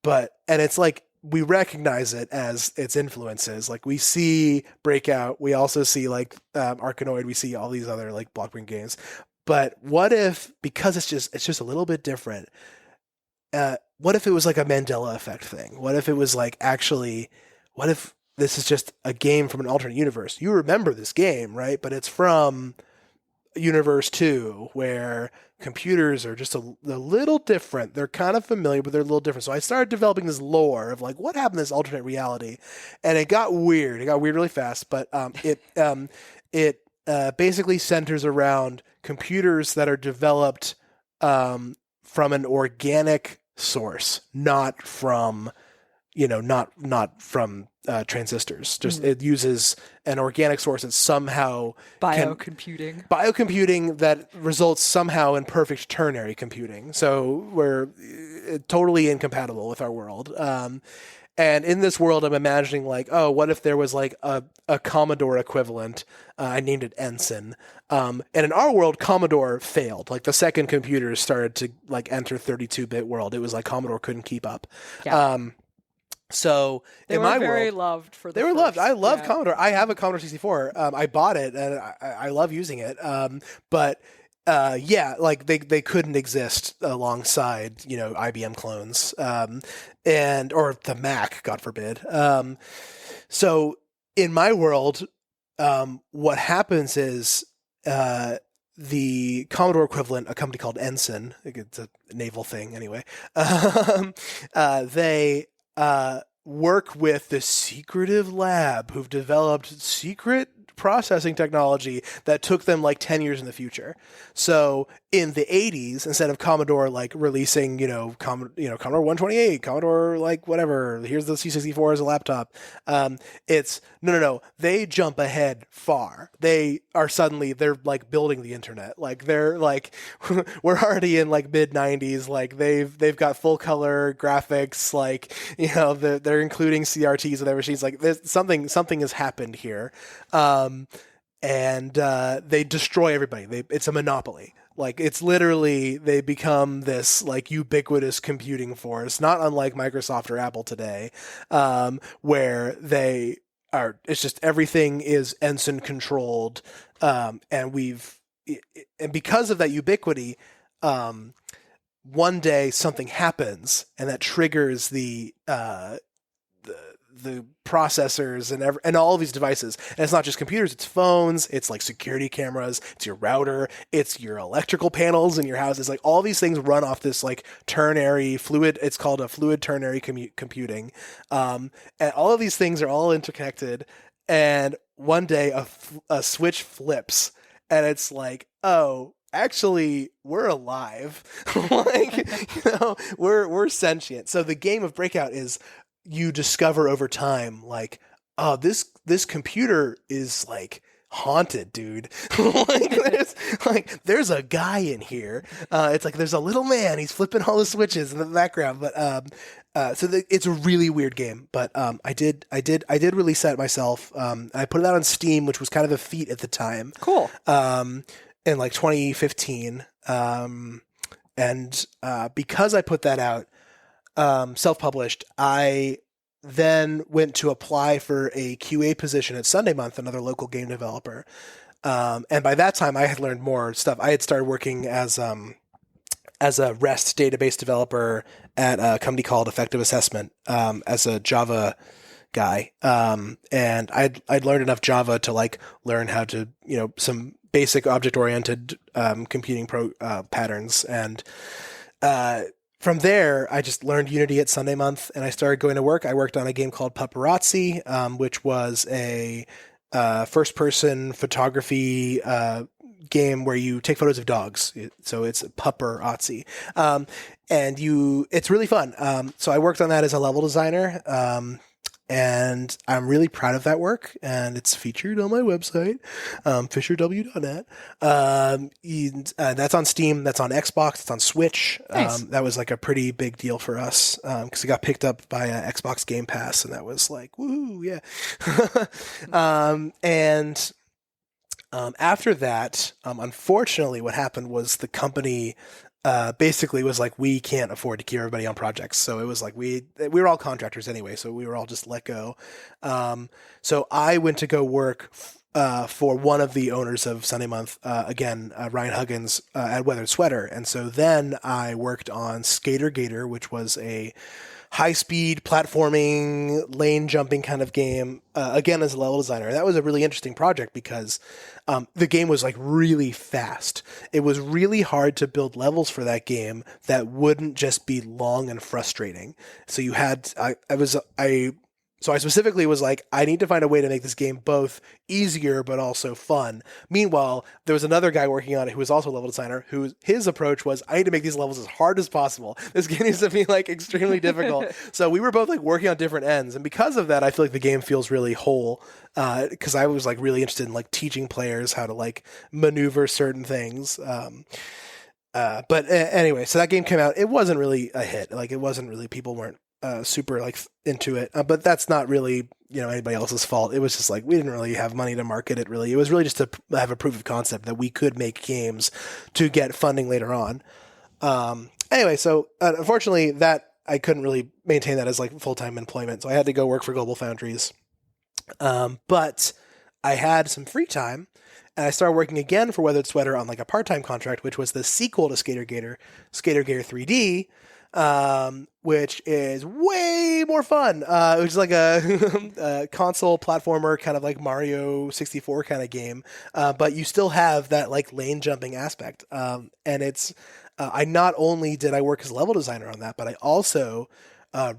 And it's we recognize it as its influences. We see Breakout, we also see Arkanoid, we see all these other block breaking games. But what if, because it's just a little bit different, what if it was a Mandela effect thing? What if it was actually, what if this is just a game from an alternate universe? You remember this game, right? But it's from universe too, where computers are just a little different. They're kind of familiar, but they're a little different. So I started developing this lore of like what happened in this alternate reality, and it got weird. It got weird really fast, but it basically centers around computers that are developed from an organic source, not from transistors. Just it uses an organic source that somehow biocomputing that results somehow in perfect ternary computing. So we're totally incompatible with our world. And in this world, I'm imagining like, oh, what if there was like a Commodore equivalent? I named it Ensign. And in our world, Commodore failed. Like the second computers started to like enter 32-bit world. It was like Commodore couldn't keep up. Yeah. So they in were my very world, loved for the they were first, loved. I love yeah. Commodore. I have a Commodore 64. I bought it and I love using it. But like they couldn't exist alongside, IBM clones, or the Mac, God forbid. So in my world, what happens is, the Commodore equivalent, a company called Ensign, it's a naval thing anyway. They work with the secretive lab who've developed secret processing technology that took them like 10 years in the future. So in the 80s, instead of Commodore like releasing, Commodore 128, Commodore like whatever, here's the C64 as a laptop. It's no. They jump ahead far. They're like building the internet. Like they're like, we're already in like mid 90s. Like they've got full color graphics. Like, they're including CRTs with their machines. Like there's something has happened here. And they destroy everybody. It's a monopoly. Like it's literally, they become this like ubiquitous computing force, not unlike Microsoft or Apple today, where it's just everything is Ensign controlled. And because of that ubiquity, one day something happens and that triggers the processors and all of these devices. And it's not just computers, it's phones, it's like security cameras, it's your router, it's your electrical panels in your house. It's like all these things run off this like ternary fluid. It's called a fluid ternary computing. And all of these things are all interconnected. And one day a switch flips and it's like, oh, actually, we're alive. We're sentient. So the game of Breakout is, you discover over time, like, oh, this computer is like haunted, dude. there's a guy in here. It's like there's a little man. He's flipping all the switches in the background. But it's a really weird game. But I did release that myself. I put it out on Steam, which was kind of a feat at the time. Cool. In like 2015. And because I put that out, self-published, I then went to apply for a QA position at Sunday Month, another local game developer. And by that time I had learned more stuff. I had started working as a REST database developer at a company called Effective Assessment, as a Java guy. And I'd learned enough Java to like learn how to, some basic object-oriented, computing patterns. And, from there, I just learned Unity at Sunday Month, and I started going to work. I worked on a game called Paparazzi, which was a first-person photography game where you take photos of dogs. So it's Paparazzi, and it's really fun. So I worked on that as a level designer, and I'm really proud of that work, and it's featured on my website, fisherw.net. That's on Steam, that's on Xbox, it's on Switch. Nice. That was like a pretty big deal for us, because it got picked up by Xbox Game Pass, and that was like, woohoo, yeah. After that, unfortunately, what happened was the company basically was like, we can't afford to keep everybody on projects. So it was like, we were all contractors anyway, so we were all just let go. So I went to go work for one of the owners of Sunday Month, again, Ryan Huggins, at Weathered Sweater. And so then I worked on Skater Gator, which was a high-speed platforming, lane jumping kind of game, again, as a level designer. That was a really interesting project because the game was like really fast. It was really hard to build levels for that game that wouldn't just be long and frustrating. So you had, So I specifically was like, I need to find a way to make this game both easier but also fun. Meanwhile, there was another guy working on it who was also a level designer, his approach was, I need to make these levels as hard as possible. This game needs to be like extremely difficult. So we were both like working on different ends, and because of that, I feel like the game feels really whole. Because I was like really interested in like teaching players how to like maneuver certain things. But anyway, so that game came out. It wasn't really a hit. Like it wasn't really, people weren't super like into it, but that's not really anybody else's fault. It was just like we didn't really have money to market it. Really, it was really just to have a proof of concept that we could make games to get funding later on. Anyway, so unfortunately, that I couldn't really maintain that as like full-time employment, so I had to go work for Global Foundries. But I had some free time, and I started working again for Weathered Sweater on like a part-time contract, which was the sequel to Skater Gator 3D. Which is way more fun. Which is like a console platformer, kind of like Mario 64 kind of game. But you still have that like lane jumping aspect. And it's, I not only did I work as a level designer on that, but I also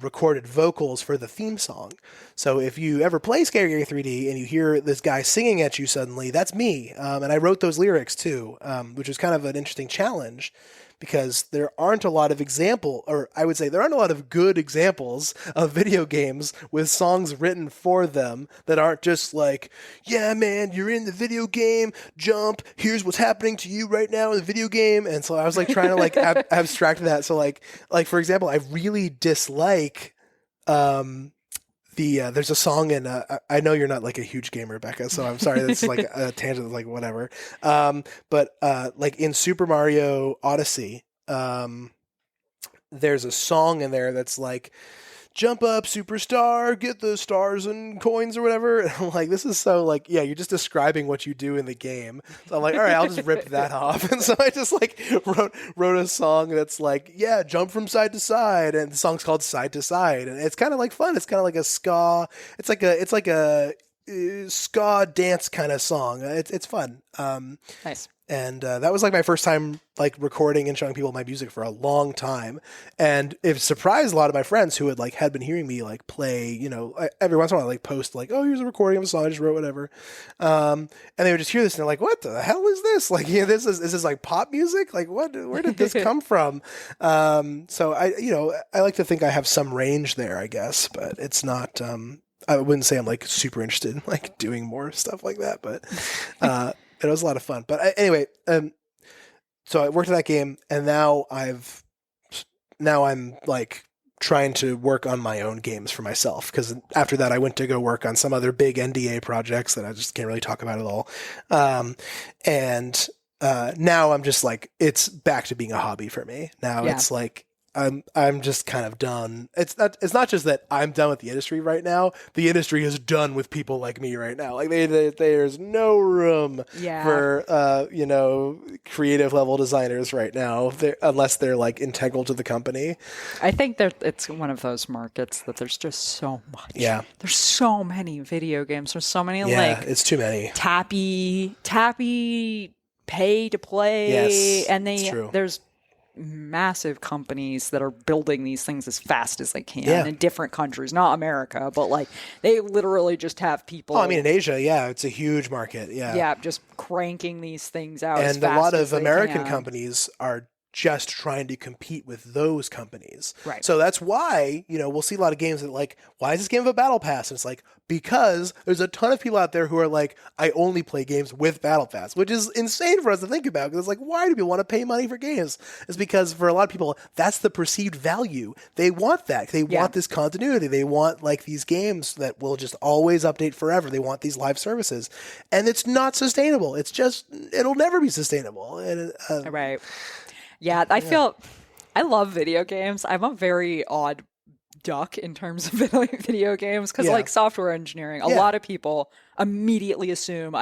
recorded vocals for the theme song. So if you ever play Scary Gary 3D and you hear this guy singing at you suddenly, that's me. And I wrote those lyrics too, which was kind of an interesting challenge, because there aren't a lot of there aren't a lot of good examples of video games with songs written for them that aren't just like, yeah, man, you're in the video game, jump, here's what's happening to you right now in the video game. And so I was like trying to like abstract that. So like for example, I really dislike, there's a song in, I know you're not like a huge gamer, Becca, so I'm sorry, that's like a tangent, like whatever. But like in Super Mario Odyssey, there's a song in there that's like, jump up, superstar, get the stars and coins or whatever. And I'm like, this is so like, yeah, you're just describing what you do in the game. So I'm like, all right, I'll just rip that off. And so I just like wrote a song that's like, yeah, jump from side to side. And the song's called Side to Side. And it's kind of like fun. It's kind of like a ska. It's like a ska dance kind of song. It's fun. Nice. And that was like my first time like recording and showing people my music for a long time. And it surprised a lot of my friends who had been hearing me like play, every once in a while I like post like, oh, here's a recording of a song I just wrote, whatever. And they would just hear this and they're like, what the hell is this? Like, is this like pop music? Like where did this come from? So I like to think I have some range there, I guess, but it's not, I wouldn't say I'm like super interested in like doing more stuff like that, but, it was a lot of fun. But anyway, so I worked on that game, and now I'm like trying to work on my own games for myself, because after that I went to go work on some other big NDA projects that I just can't really talk about at all. And now I'm just like, it's back to being a hobby for me. Now It's like, I'm just kind of done. It's not just that I'm done with the industry right now. The industry is done with people like me right now. Like there's no room for creative level designers right now, unless they're like integral to the company. I think that it's one of those markets that there's just so much. Yeah, there's so many video games. There's so many it's too many. Tappy pay to play. Yes, and it's true. There's massive companies that are building these things as fast as they can in different countries, not America, but like they literally just have people. Oh, I mean, in Asia, it's a huge market. Yeah, just cranking these things out. And as fast a lot as of American can. companies are just trying to compete with those companies. Right. So that's why, we'll see a lot of games that like, why is this game have a battle pass? And it's like, because there's a ton of people out there who are like, I only play games with battle pass, which is insane for us to think about, because it's like, why do people want to pay money for games? It's because for a lot of people, that's the perceived value. They want that. They want this continuity. They want like these games that will just always update forever. They want these live services, and it's not sustainable. It's just, it'll never be sustainable. And, right. Yeah, I love video games. I'm a very odd duck in terms of video games, because like software engineering, a lot of people immediately assume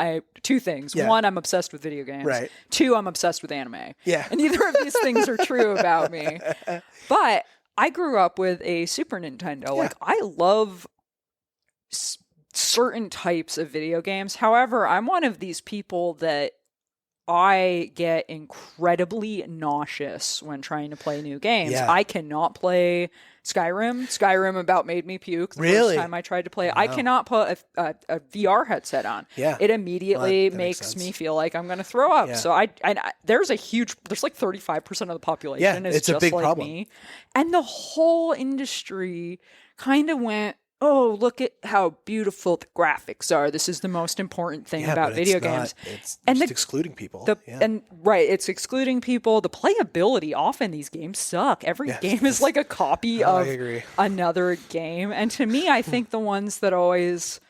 two things. One, I'm obsessed with video games. Right. Two, I'm obsessed with anime. Yeah. And neither of these things are true about me. But I grew up with a Super Nintendo. Like, I love certain types of video games. However, I'm one of these people that I get incredibly nauseous when trying to play new games. Yeah. I cannot play Skyrim. Skyrim about made me puke the Really? first time I tried to play it. I cannot put a VR headset on. Yeah. It immediately That makes makes sense. me feel like I'm going to throw up. Yeah. So there's like 35% of the population is it's a just big like problem. me. And the whole industry kind of went, oh, look at how beautiful the graphics are. This is the most important thing about but video it's not- games. It's And just the- excluding people. It's excluding people. The playability, often these games suck. Every game is like a copy I of agree. another game. And to me, I think the ones that always,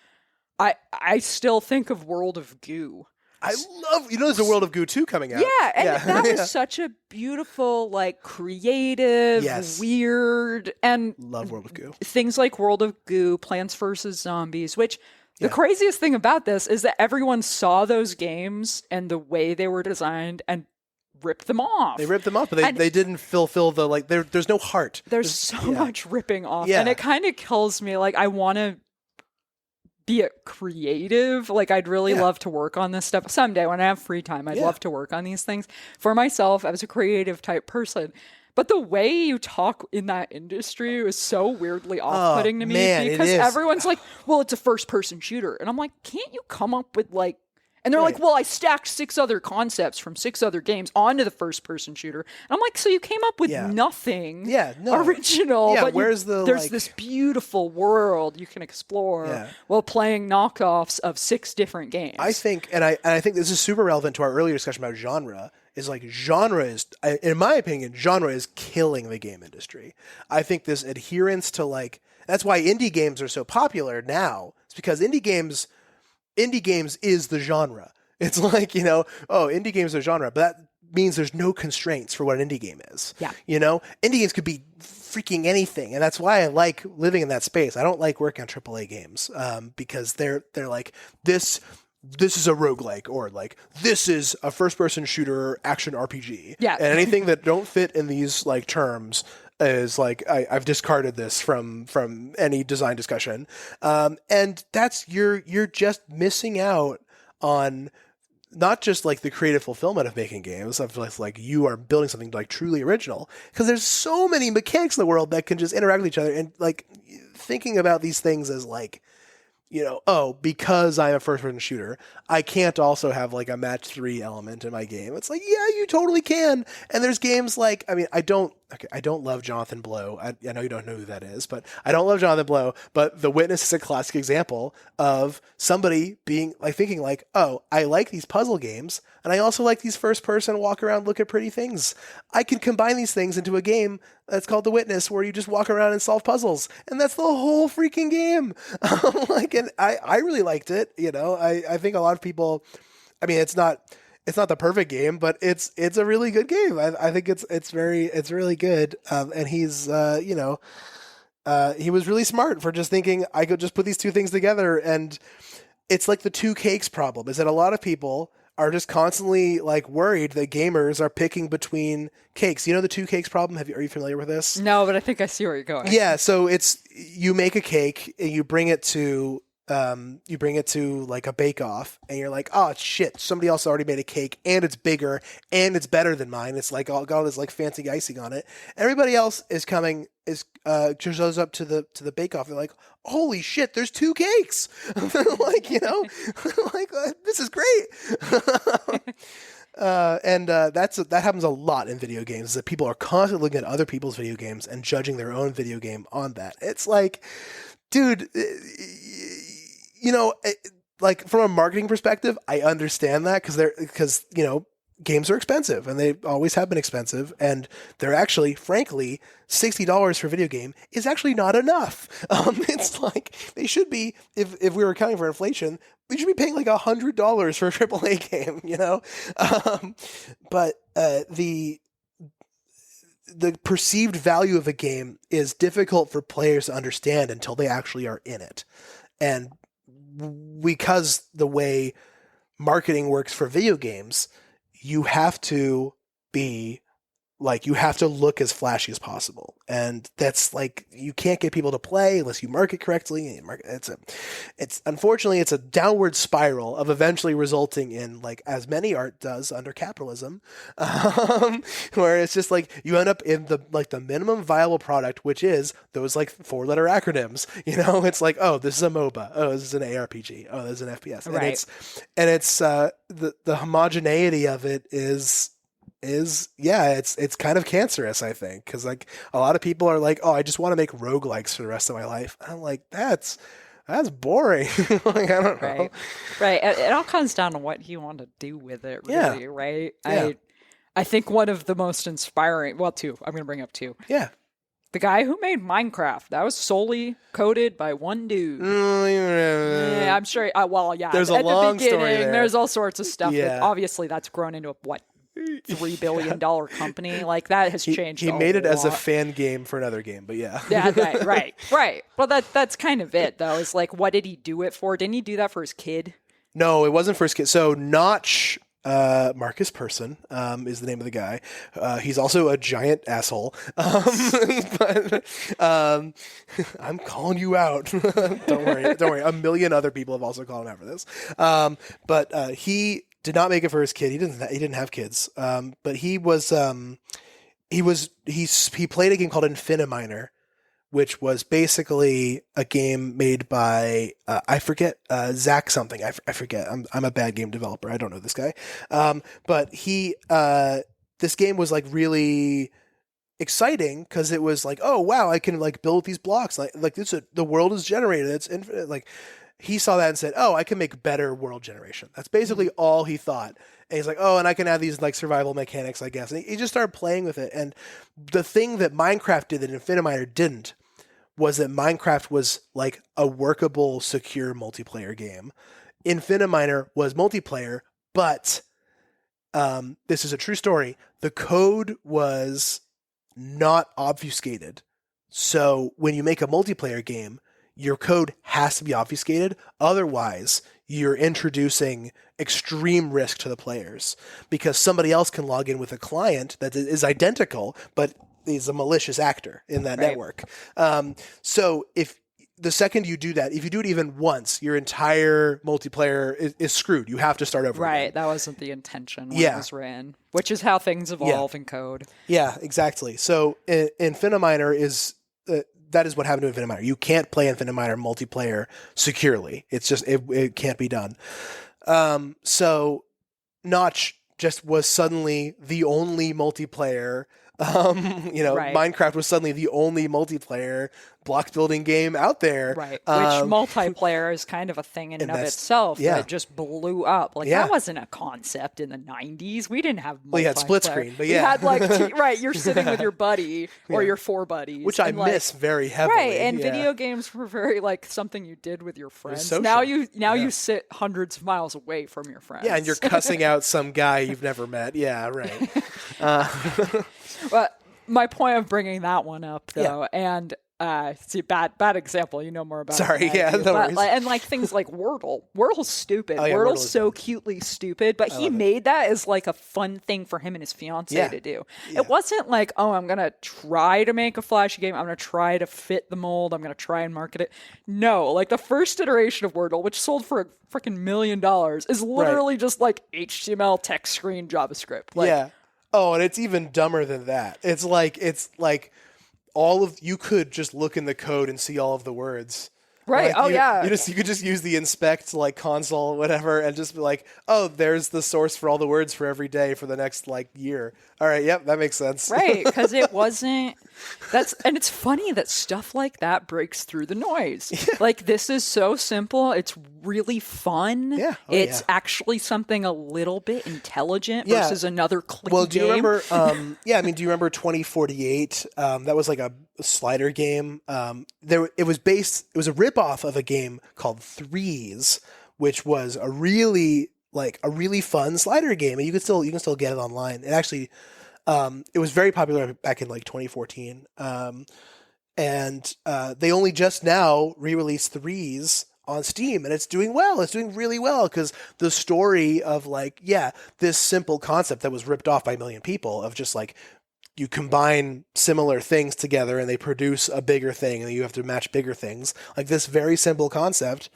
I still think of World of Goo. I love, there's a World of Goo 2 coming out. Yeah, and that Yeah. was such a beautiful, like, creative, Yes. weird, and Love World of Goo. things like World of Goo, Plants vs. Zombies, which the Yeah. craziest thing about this is that everyone saw those games and the way they were designed and ripped them off. They ripped them off, but they didn't fulfill the, like, there's no heart. There's so much ripping off, Yeah. and it kind of kills me. Like, I want to be a creative. Like, I'd really love to work on this stuff someday when I have free time. I'd love to work on these things for myself as a creative type person. But the way you talk in that industry is so weirdly off-putting to me, man, it because is. everyone's like, well, it's a first-person shooter. And I'm like, can't you come up with, like... And they're like, well, I stacked 6 other concepts from 6 other games onto the first-person shooter. And I'm like, so you came up with nothing original. Yeah, but there's this beautiful world you can explore while playing knockoffs of 6 different games. I think, and I think this is super relevant to our earlier discussion about genre, is like genre is, in my opinion, genre is killing the game industry. I think this adherence to, like, that's why indie games are so popular now. It's because indie games is the genre. It's like, indie games are genre, but that means there's no constraints for what an indie game is. Yeah. Indie games could be freaking anything, and that's why I like living in that space. I don't like working on AAA games because they're like, this is a roguelike, or like, this is a first-person shooter action RPG. Yeah. And anything that don't fit in these, like, terms is like, I've discarded this from any design discussion. And that's, you're just missing out on not just like the creative fulfillment of making games, of like you are building something like truly original, because there's so many mechanics in the world that can just interact with each other, and like thinking about these things as like, because I'm a first-person shooter, I can't also have like a match 3 element in my game. It's like, yeah, you totally can. And there's games like, I don't love Jonathan Blow. I know you don't know who that is, but I don't love Jonathan Blow. But The Witness is a classic example of somebody being like, thinking like, oh, I like these puzzle games, and I also like these first-person walk around, look at pretty things. I can combine these things into a game that's called The Witness, where you just walk around and solve puzzles, and that's the whole freaking game. And I really liked it. I think a lot of people, it's not the perfect game, but it's a really good game. I think it's really good. And he's he was really smart for just thinking, I could just put these 2 things together. And it's like the 2 cakes problem, is that a lot of people are just constantly like worried that gamers are picking between cakes. The 2 cakes problem? Are you familiar with this? No, but I think I see where you're going. Yeah. So it's, you make a cake and you bring it to like a bake-off, and you're like, oh shit, somebody else already made a cake, and it's bigger, and it's better than mine. It's like got all this like fancy icing on it. Everybody else shows up to the bake-off. They're like, holy shit, there's 2 cakes. Like, like, this is great. That happens a lot in video games, is that people are constantly looking at other people's video games and judging their own video game on that. It's like, dude, like from a marketing perspective, I understand that, because games are expensive, and they always have been expensive, and they're actually, frankly, $60 for a video game is actually not enough. It's like, they should be, if we were accounting for inflation, we should be paying like $100 for a AAA game, but the perceived value of a game is difficult for players to understand until they actually are in it. And because the way marketing works for video games, you have to be Like, you have to look as flashy as possible. And that's like, you can't get people to play unless you market correctly. It's unfortunately, it's a downward spiral of eventually resulting in, like, as many art does under capitalism, where it's just like, you end up in the minimum viable product, which is those like 4-letter acronyms. You know, it's like, oh, this is a MOBA. Oh, this is an ARPG. Oh, this is an FPS. Right. And it's the homogeneity of it is it's kind of cancerous, I think, because like a lot of people are like, oh, I just want to make roguelikes for the rest of my life. I'm like, that's boring. Like, I don't know. Right. It all comes down to what you want to do with it, really, right? Yeah. I think one of the most inspiring, well, two. I'm going to bring up two. Yeah. The guy who made Minecraft, that was solely coded by one dude. Yeah, I'm sure. There's a long story there. There's all sorts of stuff. Yeah. Obviously, that's grown into what? $3 billion company. Like, that has changed. He made it as a fan game for another game, but yeah. Yeah, right. Well, that's kind of it, though. Is like, what did he do it for? Didn't he do that for his kid? No, it wasn't for his kid. So Notch, Marcus Persson, is the name of the guy. He's also a giant asshole. But I'm calling you out. Don't worry. A million other people have also called him out for this. But he did not make it for his kid. He didn't have kids. But he played a game called Infiniminer, which was basically a game made by I forget Zach something. I forget. I'm a bad game developer. I don't know this guy. But this game was like really exciting because it was like, oh wow, I can like build these blocks. Like this, the world is generated. It's infinite. Like, he saw that and said, oh, I can make better world generation. That's basically all he thought. And he's like, oh, and I can add these like survival mechanics, I guess. And he just started playing with it. And the thing that Minecraft did that Infiniminer didn't was that Minecraft was like a workable, secure multiplayer game. Infiniminer was multiplayer, but this is a true story. The code was not obfuscated. So when you make a multiplayer game, your code has to be obfuscated. Otherwise, you're introducing extreme risk to the players because somebody else can log in with a client that is identical, but is a malicious actor in that network. So if the second you do that, if you do it even once, your entire multiplayer is screwed. You have to start over. Right. Again. That wasn't the intention when it was ran, which is how things evolve in code. Yeah, exactly. So Infiniminer is... that is what happened to Infiniminer. You can't play Infiniminer multiplayer securely. It's just, it can't be done. So Notch just was suddenly the only multiplayer. Minecraft was suddenly the only multiplayer block building game out there. Right. Which multiplayer is kind of a thing in and of itself that just blew up. Like, that wasn't a concept in the 90s. We didn't have multiplayer. Well, you had split screen, but We had like, you're sitting with your buddy or your 4 buddies. Which I miss very heavily. Right. And video games were very like something you did with your friends. Now you sit hundreds of miles away from your friends. Yeah, and you're cussing out some guy you've never met. Yeah, right. But my point of bringing that one up, though, and see, bad example. You know more about. Sorry, it yeah, no worries. And like things like Wordle. Wordle's stupid. Wordle's so cutely stupid, but he made that as like a fun thing for him and his fiance to do. Yeah. It wasn't like, oh, I'm gonna try to make a flashy game. I'm gonna try to fit the mold. I'm gonna try and market it. No, like the first iteration of Wordle, which sold for a freaking $1 million, is literally just like HTML text screen JavaScript. Like, Oh, and it's even dumber than that. It's like you could just look in the code and see all of the words. Right. Like you could just use the inspect like console or whatever and just be like, oh, there's the source for all the words for every day for the next like year. All right, yep, that makes sense. Right, because it wasn't. And it's funny that stuff like that breaks through the noise. Yeah. Like, this is so simple. It's really fun. Yeah. It's actually something a little bit intelligent versus another clean Well, do you game. remember? Do you remember 2048? That was like a slider game. It was a ripoff of a game called Threes, which was a really fun slider game, and you can still get it online. It actually, it was very popular back in like 2014. And they only just now re-released Threes on Steam, and it's doing well. It's doing really well because the story of this simple concept that was ripped off by a million people of just like you combine similar things together and they produce a bigger thing, and you have to match bigger things. Like this very simple concept,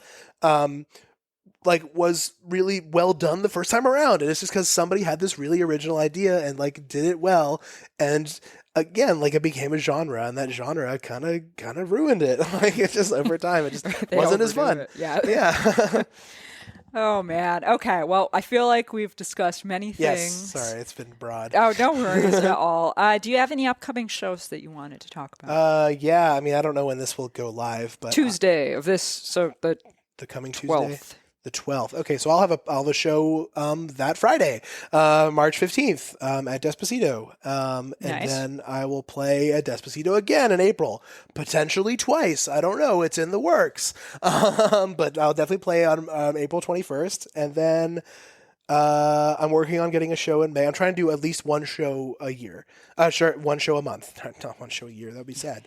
like was really well done the first time around. And it's just because somebody had this really original idea and like did it well. And again, like it became a genre, and that genre kind of ruined it. Like it just over time, it just wasn't as fun. Yeah. Yeah. Oh man. Okay. Well, I feel like we've discussed many things. Yes. Sorry, it's been broad. Oh, don't worry at all. Do you have any upcoming shows that you wanted to talk about? Yeah. I mean, I don't know when this will go live, but Tuesday of this, so the coming 12th. Tuesday. The 12th. Okay, so I'll have a show that Friday, March 15th at Despacito. And Nice. then I will play at Despacito again in April, potentially twice. I don't know. It's in the works. But I'll definitely play on April 21st. And then I'm working on getting a show in May. I'm trying to do at least one show a year. Sure, one show a month. Not one show a year. That would be sad.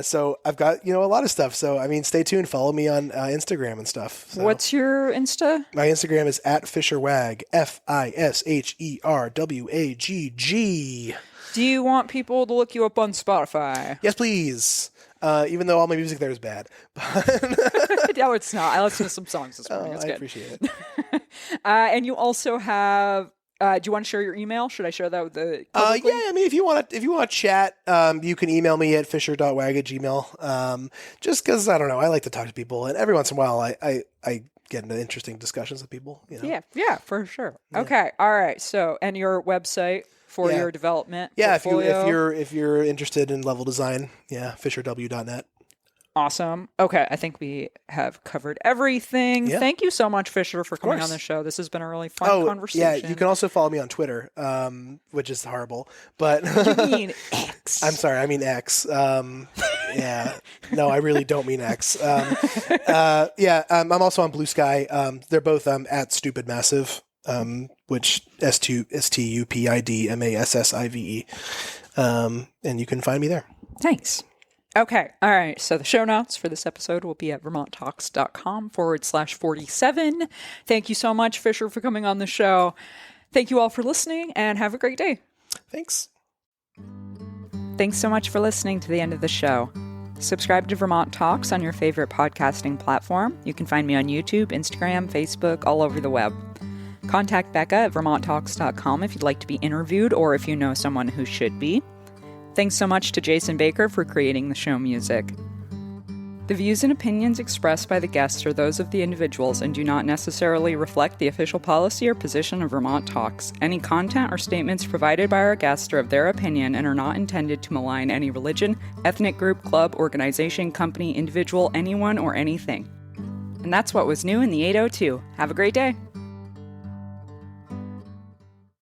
So I've got, a lot of stuff. So, I mean, stay tuned. Follow me on Instagram and stuff. So. What's your Insta? My Instagram is @FisherWagg, FisherWagg. Do you want people to look you up on Spotify? Yes, please. Even though all my music there is bad. No, it's not. I listened to some songs this morning. It's I good. appreciate it. And you also have. Do you want to share your email? Should I share that with the? Publicly? Yeah. I mean, if you want to chat, you can email me at fisher.wag@gmail. Just because I don't know, I like to talk to people, and every once in a while, I get into interesting discussions with people. Yeah, for sure. Yeah. Okay, all right. So, and your website for your development. Yeah, portfolio. if you're interested in level design, fisherw.net. Awesome. Okay, I think we have covered everything. Yeah. Thank you so much, Fisher, for coming on the show. This has been a really fun conversation. Yeah, you can also follow me on Twitter, which is horrible. But You mean X? I'm sorry, I mean X. Yeah, no, I really don't mean X. I'm also on Blue Sky. They're both at Stupid Massive, which STUPIDMASSIVE. And you can find me there. Thanks. Okay. All right. So the show notes for this episode will be at vermonttalks.com/47. Thank you so much, Fisher, for coming on the show. Thank you all for listening, and have a great day. Thanks. Thanks so much for listening to the end of the show. Subscribe to Vermont Talks on your favorite podcasting platform. You can find me on YouTube, Instagram, Facebook, all over the web. Contact Becca at vermonttalks.com if you'd like to be interviewed or if you know someone who should be. Thanks so much to Jason Baker for creating the show music. The views and opinions expressed by the guests are those of the individuals and do not necessarily reflect the official policy or position of Vermont Talks. Any content or statements provided by our guests are of their opinion and are not intended to malign any religion, ethnic group, club, organization, company, individual, anyone, or anything. And that's what was new in the 802. Have a great day.